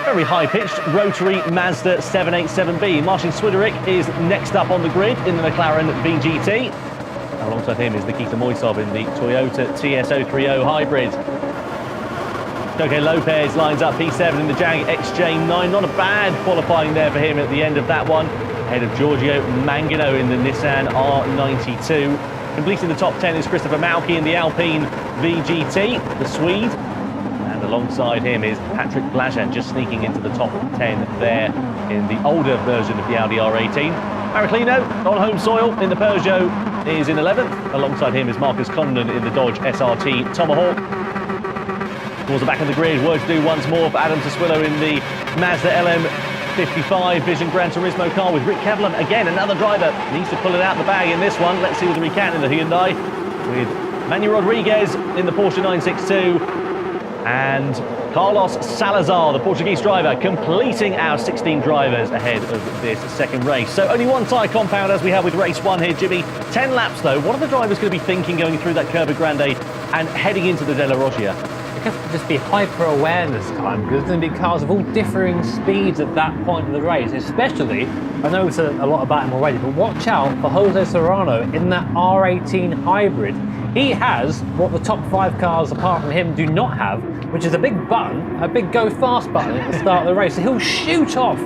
very high-pitched rotary Mazda 787B. Marcin Swiderek is next up on the grid in the McLaren VGT. Alongside him is Nikita Moisov in the Toyota TS030 hybrid. Coque Lopez lines up P7 in the Jag XJ9. Not a bad qualifying there for him at the end of that one. Ahead of Giorgio Mangano in the Nissan R92. Completing the top 10 is Christopher Mauki in the Alpine VGT, the Swede. And alongside him is Patrick Blajan, just sneaking into the top 10 there in the older version of the Audi R18. Mariclino on home soil in the Peugeot is in 11th. Alongside him is Marcus Condon in the Dodge SRT Tomahawk. Towards the back of the grid, work to do once more for Adam Sassuillo in the Mazda LM55 Vision Gran Turismo car with Rick Kevlin. Again, another driver needs to pull it out the bag in this one. Let's see whether he can in the Hyundai. With Manuel Rodriguez in the Porsche 962 and Carlos Salazar, the Portuguese driver, completing our 16 drivers ahead of this second race. So only one tyre compound as we have with race 1 here, Jimmy. 10 laps though. What are the drivers going to be thinking going through that Curva Grande and heading into the Della Roggia? It has to just be hyper-aware this time, because there's going to be cars of all differing speeds at that point of the race, especially, I know we've said a lot about him already, but watch out for Jose Serrano in that R18 hybrid. He has what the top 5 cars apart from him do not have, which is a big button, a big go fast button at the start of the race. So he'll shoot off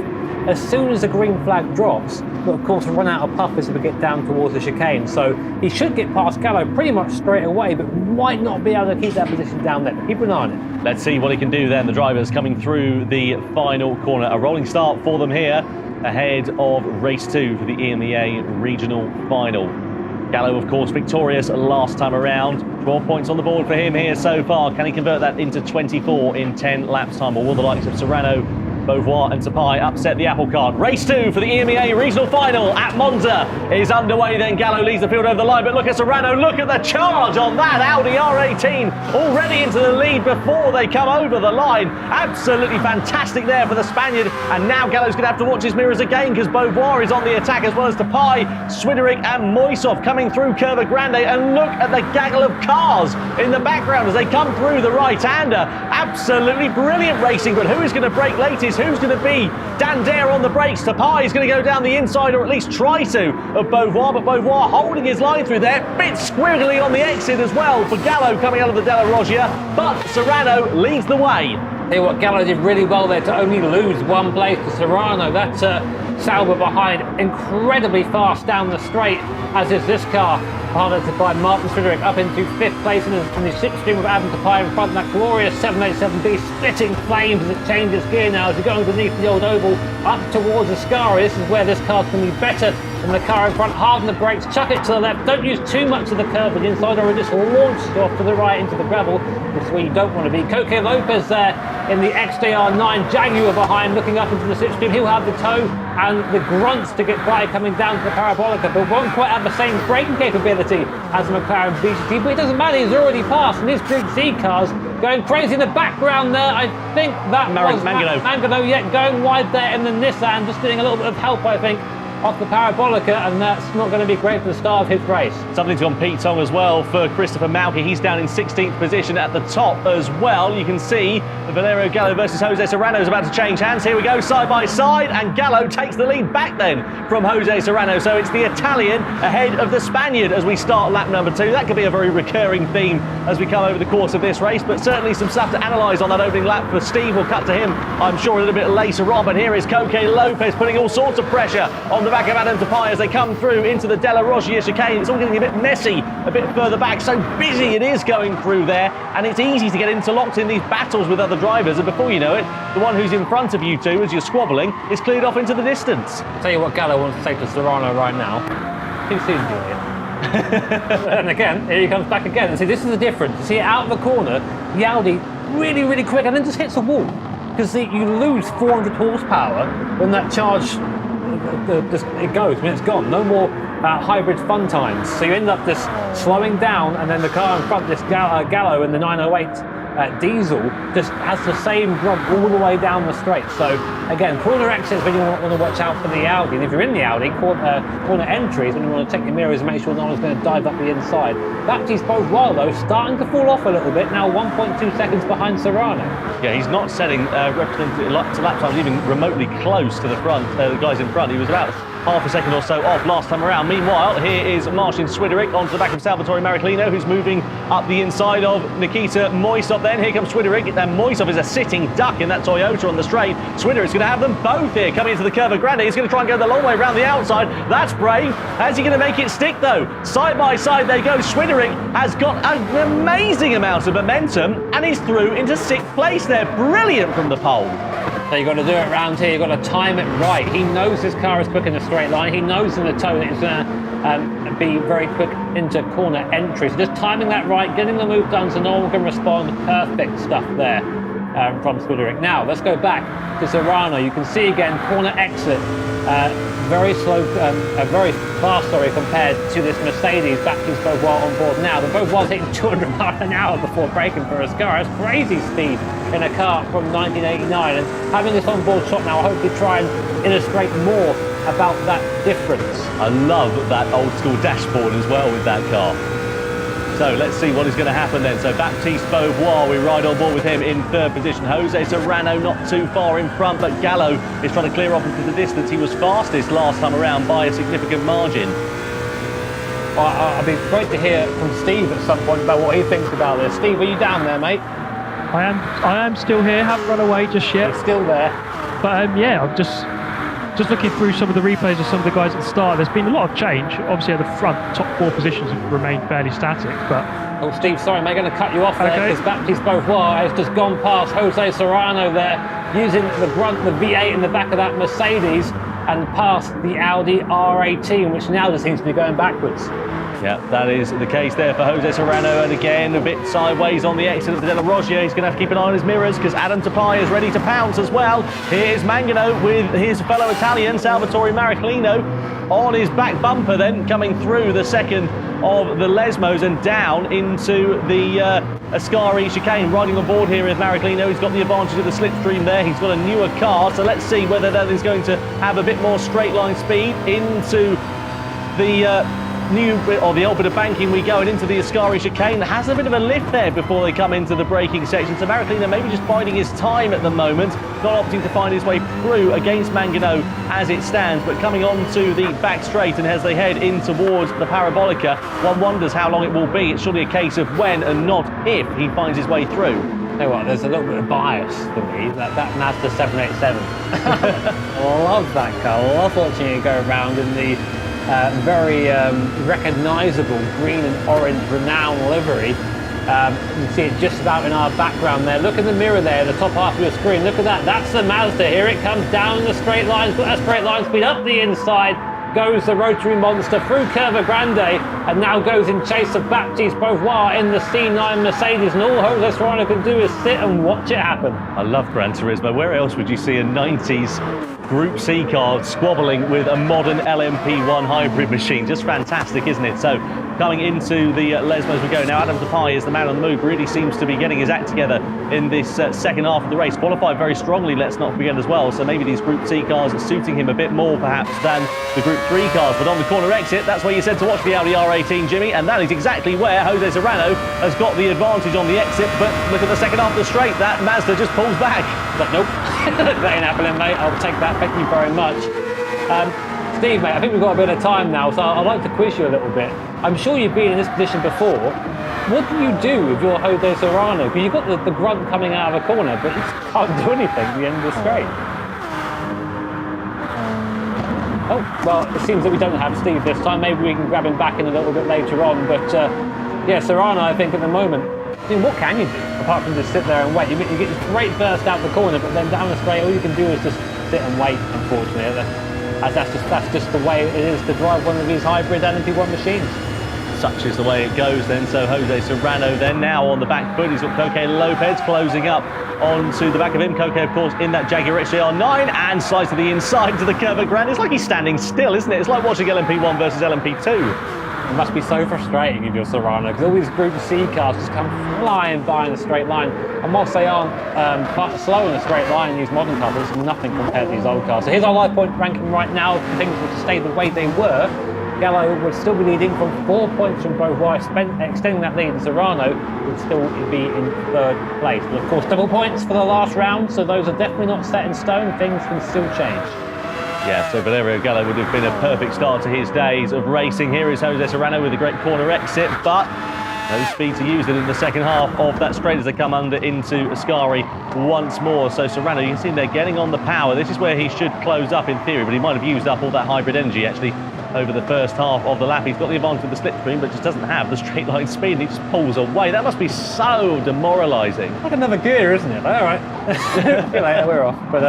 as soon as the green flag drops, but of course run out of puff as we get down towards the chicane. So he should get past Gallo pretty much straight away, but might not be able to keep that position down there. But keep an eye on it. Let's see what he can do then. The drivers coming through the final corner. A rolling start for them here ahead of race 2 for the EMEA regional final. Gallo, of course, victorious last time around. 12 points on the board for him here so far. Can he convert that into 24 in 10 laps time? Or will the likes of Serrano, Beauvoir and Tapai upset the apple cart? Race 2 for the EMEA regional final at Monza is underway. Then Gallo leads the field over the line, but look at Serrano, look at the charge on that Audi R18, already into the lead before they come over the line. Absolutely fantastic there for the Spaniard, and now Gallo's going to have to watch his mirrors again, because Beauvoir is on the attack as well as Tapai, Swiderek and Moisov coming through Curva Grande, and look at the gaggle of cars in the background as they come through the right-hander. Absolutely brilliant racing, but who is going to brake latest? Who's going to be Dan Dare on the brakes? Tapai is going to go down the inside, or at least try to, of Beauvoir, but Beauvoir holding his line through there. Bit squiggly on the exit as well for Gallo coming out of the Della Roggia, but Serrano leads the way. Tell you what, Gallo did really well there to only lose 1 place to Serrano. That Sauber behind, incredibly fast down the straight, as is this car, piloted by Martin Swiderek, up into 5th place in the 6th stream of Adam Tapai in front of that glorious 787B, splitting flames as it changes gear now as we go underneath the old oval up towards Ascari. This is where this car's going to be better than the car in front. Harden the brakes, chuck it to the left, don't use too much of the curve on the inside, or it just launches off to the right into the gravel. This is where you don't want to be. Coque Lopez there in the XJR9, Jaguar behind, looking up into the 6th stream. He'll have the toe and the grunts to get by coming down to the Parabolica, but won't quite have the same braking capability as the McLaren VGT, but it doesn't matter, he's already passed, and his Group C cars going crazy in the background there. I think that was Mangano, yeah, going wide there in the Nissan, just getting a little bit of help, I think, off the Parabolica, and that's not going to be great for the start of his race. Something to on Pete Tong as well for Christopher Mauki. He's down in 16th position at the top as well. You can see the Valerio Gallo versus Jose Serrano is about to change hands. Here we go, side by side, and Gallo takes the lead back then from Jose Serrano. So it's the Italian ahead of the Spaniard as we start lap number 2. That could be a very recurring theme as we come over the course of this race, but certainly some stuff to analyse on that opening lap for Steve. We'll cut to him, I'm sure, a little bit later on. But here is Coque Lopez putting all sorts of pressure on the the back of Adam Tapia as they come through into the Della Roggia chicane. It's all getting a bit messy, a bit further back. So busy it is going through there, and it's easy to get interlocked in these battles with other drivers. And before you know it, the one who's in front of you two, as you're squabbling, is cleared off into the distance. I'll tell you what Gallo wants to say to Serrano right now. Too soon, Julian. And again, here he comes back again. And see, this is the difference. You see, out of the corner, the Audi really, really quick, and then just hits a wall. Because you lose 400 horsepower when that charge, it goes, when it's gone. No more hybrid fun times. So you end up just slowing down, and then the car in front, this Gallo in the 908 diesel, just has the same grunt all the way down the straight. So again, corner exits when you want to watch out for the Audi, and if you're in the Audi, corner entries when you want to check your mirrors and make sure no one's going to dive up the inside. Baptiste Beauvoir though starting to fall off a little bit now, 1.2 seconds behind Serrano. Yeah, he's not setting representative lap times even remotely close to the front, the guys in front. He was about half a second or so off last time around. Meanwhile, here is Marcin Swideric onto the back of Salvatore Mariclino, who's moving up the inside of Nikita Moisov. Then here comes Swideric, and Moisov is a sitting duck in that Toyota on the straight. Swideric's going to have them both here coming into the Curva Grande. He's going to try and go the long way around the outside. That's brave. How's he going to make it stick though? Side by side they go. Swideric has got an amazing amount of momentum, and he's through into 6th place there. Brilliant from the pole. So you've got to do it around here, you've got to time it right. He knows his car is quick in a straight line. He knows in the toe that it's going to be very quick into corner entry. So just timing that right, getting the move done so no one can respond. Perfect stuff there from Swideric. Now, let's go back to Serrano. You can see again, corner exit. Very slow, very fast, compared to this Mercedes. Baptiste Beauvoir on board now. The Beauvoir's hitting 200 miles an hour before braking for his car. That's crazy speed in a car from 1989. And having this on-board shot now, I hope to try and illustrate more about that difference. I love that old-school dashboard as well with that car. So let's see what is going to happen then. So Baptiste Beauvoir, we ride on board with him in 3rd position. Jose Serrano not too far in front, but Gallo is trying to clear off into the distance. He was fastest last time around by a significant margin. Well, I'd be great to hear from Steve at some point about what he thinks about this. Steve, are you down there, mate? I am still here. Haven't run away just yet. He's still there. But yeah, I'm just looking through some of the replays of some of the guys at the start. There's been a lot of change. Obviously at the front, top 4 positions have remained fairly static, but... Oh, Steve, sorry, mate, I'm going to cut you off there, because Baptiste Beauvoir has just gone past Jose Serrano there, using the grunt, the V8 in the back of that Mercedes, and past the Audi R18, which now just seems to be going backwards. Yeah, that is the case there for Jose Serrano, and again a bit sideways on the exit of the Della Roggia. He's going to have to keep an eye on his mirrors because Adam Tapia is ready to pounce as well. Here's Mangano with his fellow Italian Salvatore Mariclino on his back bumper, then coming through the second of the Lesmos and down into the Ascari chicane. Riding on board here is Mariclino. He's got the advantage of the slipstream there. He's got a newer car, so let's see whether that is going to have a bit more straight line speed into the the old bit of banking we go, and into the Ascari chicane. That has a bit of a lift there before they come into the braking section. So Mariclino maybe just biding his time at the moment, not opting to find his way through against Mangano as it stands, but coming on to the back straight, and as they head in towards the Parabolica, one wonders how long it will be. It's surely a case of when and not if he finds his way through. You know what, there's a little bit of bias for me, that Mazda 787. I love that car. I love watching it go around in the very recognisable green and orange Renown livery. You can see it just about in our background there. Look in the mirror there, the top half of your screen. Look at that. That's the Mazda. Here it comes down the straight lines. Got that straight line speed up the inside. Goes the rotary monster through Curva Grande, and now goes in chase of Baptiste Beauvoir in the C9 Mercedes, and all Jose Serrano can do is sit and watch it happen. I love Gran Turismo. Where else would you see a 90s Group C car squabbling with a modern LMP1 hybrid machine? Just fantastic, isn't it? So coming into the Lesmos we go now. Adam Tapia is the man on the move, really seems to be getting his act together in this second half of the race. Qualified very strongly, let's not forget as well, so maybe these Group C cars are suiting him a bit more perhaps than the Group 3 cars. But on the corner exit, that's where you said to watch the Audi R18, Jimmy, and that is exactly where Jose Serrano has got the advantage on the exit. But look at the second half of the straight, that Mazda just pulls back. But nope, that ain't happening, mate. I'll take that, thank you very much. Steve, mate, I think we've got a bit of time now, so I'd like to quiz you a little bit. I'm sure you've been in this position before. What do you do with your Jose Serrano? Because you've got the grunt coming out of a corner, but you can't do anything at the end of the straight. Oh, well, it seems that we don't have Steve this time. Maybe we can grab him back in a little bit later on. But yeah, Serrano, I think at the moment, I mean, what can you do apart from just sit there and wait? You get this great burst out the corner, but then down the straight, all you can do is just sit and wait. Unfortunately, that's just the way it is to drive one of these hybrid LMP1 machines. Such is the way it goes then. So Jose Serrano then now on the back foot. He's got Coque Lopez closing up onto the back of him. Coque, of course, in that Jaguar XJR9 and slides to the inside to the curve at Gran. It's like he's standing still, isn't it? It's like watching LMP1 versus LMP2. It must be so frustrating if you're Serrano, because all these Group C cars just come flying by in a straight line. And whilst they aren't slow in a straight line, these modern cars, it's nothing compared to these old cars. So here's our live point ranking right now. If things were to stay the way they were, Gallo would still be leading from 4 points from Beauvoir, extending that lead, and Serrano would still be in 3rd place. But of course, double points for the last round, so those are definitely not set in stone. Things can still change. Yeah, so Valerio Gallo would have been a perfect start to his days of racing. Here is Jose Serrano with a great corner exit, but no speed to use it in the second half of that straight as they come under into Ascari once more. So Serrano, you can see they're getting on the power. This is where he should close up in theory, but he might have used up all that hybrid energy actually over the first half of the lap. He's got the advantage of the slipstream, but just doesn't have the straight line speed, and he just pulls away. That must be so demoralising. Like another gear, isn't it? All right. See you later, we're off. But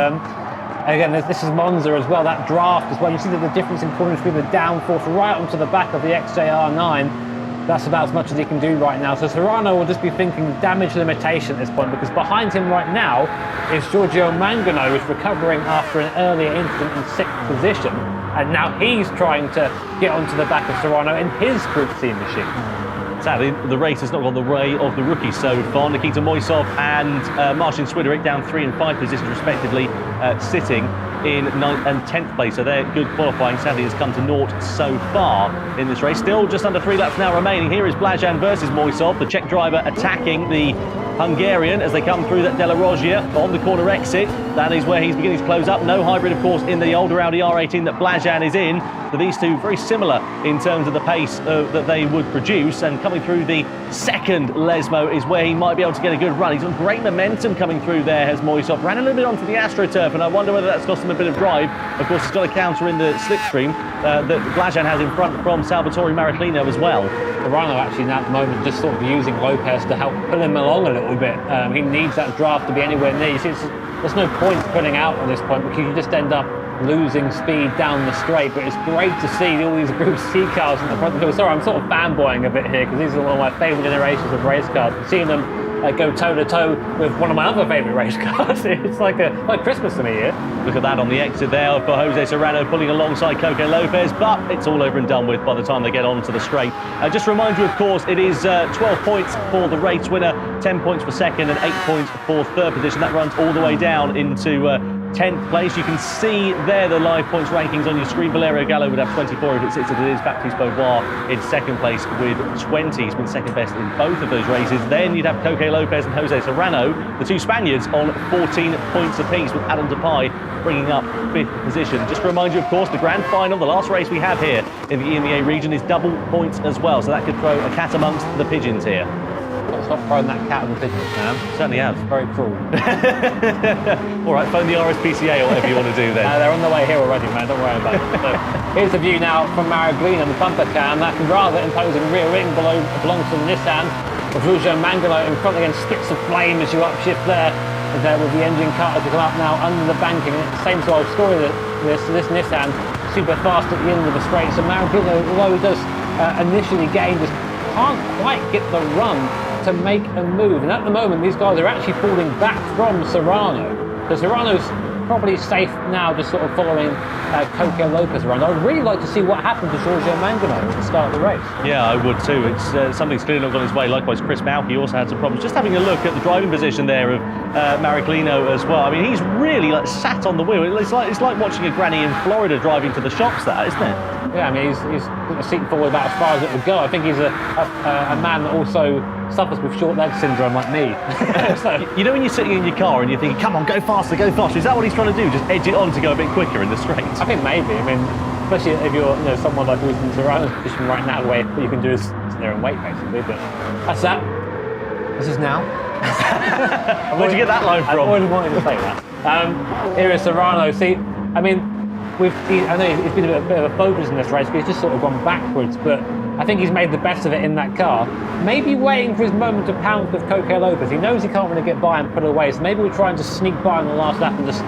again, this is Monza as well, that draft as well. You see that the difference in corner speed, the downforce right onto the back of the XJR9. That's about as much as he can do right now. So Serrano will just be thinking damage limitation at this point, because behind him right now is Giorgio Mangano, who's recovering after an earlier incident in 6th position. And now he's trying to get onto the back of Serrano in his Group C machine. Sadly, the race has not gone the way of the rookies so far. Nikita Moisov and Marcin Swideric down 3 and 5 positions respectively, sitting in 9th and 10th place. So their good qualifying sadly has come to naught so far in this race. Still just under 3 laps now remaining. Here is Blajan versus Moisov, the Czech driver attacking the Hungarian as they come through that Della Roggia on the corner exit. That is where he's beginning to close up. No hybrid, of course, in the older Audi R18 that Blajan is in. So these two very similar in terms of the pace that they would produce. And coming through the second Lesmo is where he might be able to get a good run. He's got great momentum coming through there, has Moisov. Ran a little bit onto the AstroTurf, and I wonder whether that's cost him a bit of drive. Of course, he's got a counter in the slipstream that Blajan has in front from Salvatore Maraclino as well. Serrano actually now at the moment just sort of using Lopez to help pull him along a little bit. He needs that draft to be anywhere near. You see, there's no point pulling out at this point because you just end up losing speed down the straight. But it's great to see all these Group C cars in the front of the field. Sorry, I'm sort of fanboying a bit here because these are one of my favourite generations of race cars. And seeing them go toe-to-toe with one of my other favourite race cars, it's like Christmas to me here. Look at that on the exit there for Jose Serrano pulling alongside Coque Lopez, but it's all over and done with by the time they get onto the straight. Just to remind you, of course, it is 12 points for the race winner, 10 points for second and 8 points for third position. That runs all the way down into 10th place. You can see there the live points rankings on your screen. Valerio Gallo would have 24 if it sits as it is. Baptiste Beauvoir in second place with 20. He's been second best in both of those races. Then you'd have Coque Lopez and Jose Serrano, the two Spaniards, on 14 points apiece, with Adam Depay bringing up 5th position. Just to remind you, of course, the grand final, the last race we have here in the EMEA region, is double points as well. So that could throw a cat amongst the pigeons here. Stop throwing that cat on the pigeons, man. Certainly have. It's very cruel. All right, phone the RSPCA or whatever you want to do then. They're on the way here already, man. Don't worry about it. So, here's the view now from Maraglino, the bumper cam. That rather imposing rear wing belongs to the Nissan. With Giorgio Mangano in front against spits of flame as you upshift there. And there with the engine cutter to come up now under the banking. And it's the same sort of story that this Nissan super fast at the end of the straight. So Maraglino, although he does initially gain, just can't quite get the run to make a move. And at the moment, these guys are actually falling back from Serrano. So Serrano's probably safe now, just sort of following Coque Lopez around. I'd really like to see what happened to Giorgio Mangano at the start of the race. Yeah, I would too. It's something's clearly not gone his way. Likewise, Chris Mauki also had some problems. Just having a look at the driving position there of Maraclino as well. I mean, he's really sat on the wheel. It's like watching a granny in Florida driving to the shops, that, isn't it? Yeah, I mean, he's put the seat forward about as far as it would go. I think he's a man that also suffers with short leg syndrome like me. So, you know when you're sitting in your car and you're thinking, come on, go faster, go faster. Is that what he's trying to do? Just edge it on to go a bit quicker in the straight? I think maybe. I mean, especially if you're someone like who's in Serrano's position right now, where what you can do is sit there and wait, basically. But that's that. This is now. Where'd you get that line from? I always wanted to say that. Here is Serrano. See, I mean, I know it's been a bit of a focus in this race because he's just sort of gone backwards, but I think he's made the best of it in that car. Maybe waiting for his moment to pounce with Coque Lopez. He knows he can't really get by and put it away, so maybe we'll try and just sneak by on the last lap and just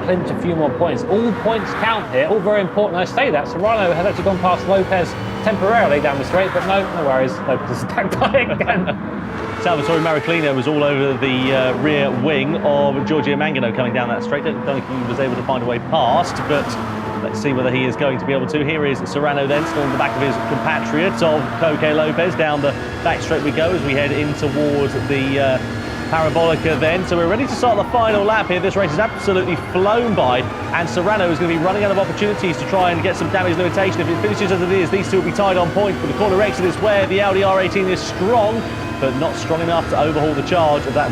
clinch a few more points. All points count here, all very important. I say that. Serrano has actually gone past Lopez temporarily down the straight, but no worries. Lopez is back by again. Salvatore Maraclino was all over the rear wing of Giorgio Mangano coming down that straight. Don't think he was able to find a way past, but let's see whether he is going to be able to. Here is Serrano then, still on the back of his compatriot of Coque Lopez. Down the back straight we go as we head in towards the Parabolica then. So we're ready to start the final lap here. This race is absolutely flown by, and Serrano is going to be running out of opportunities to try and get some damage limitation. If it finishes as it is, these two will be tied on point, but the corner exit is where the Audi R18 is strong, but not strong enough to overhaul the charge of that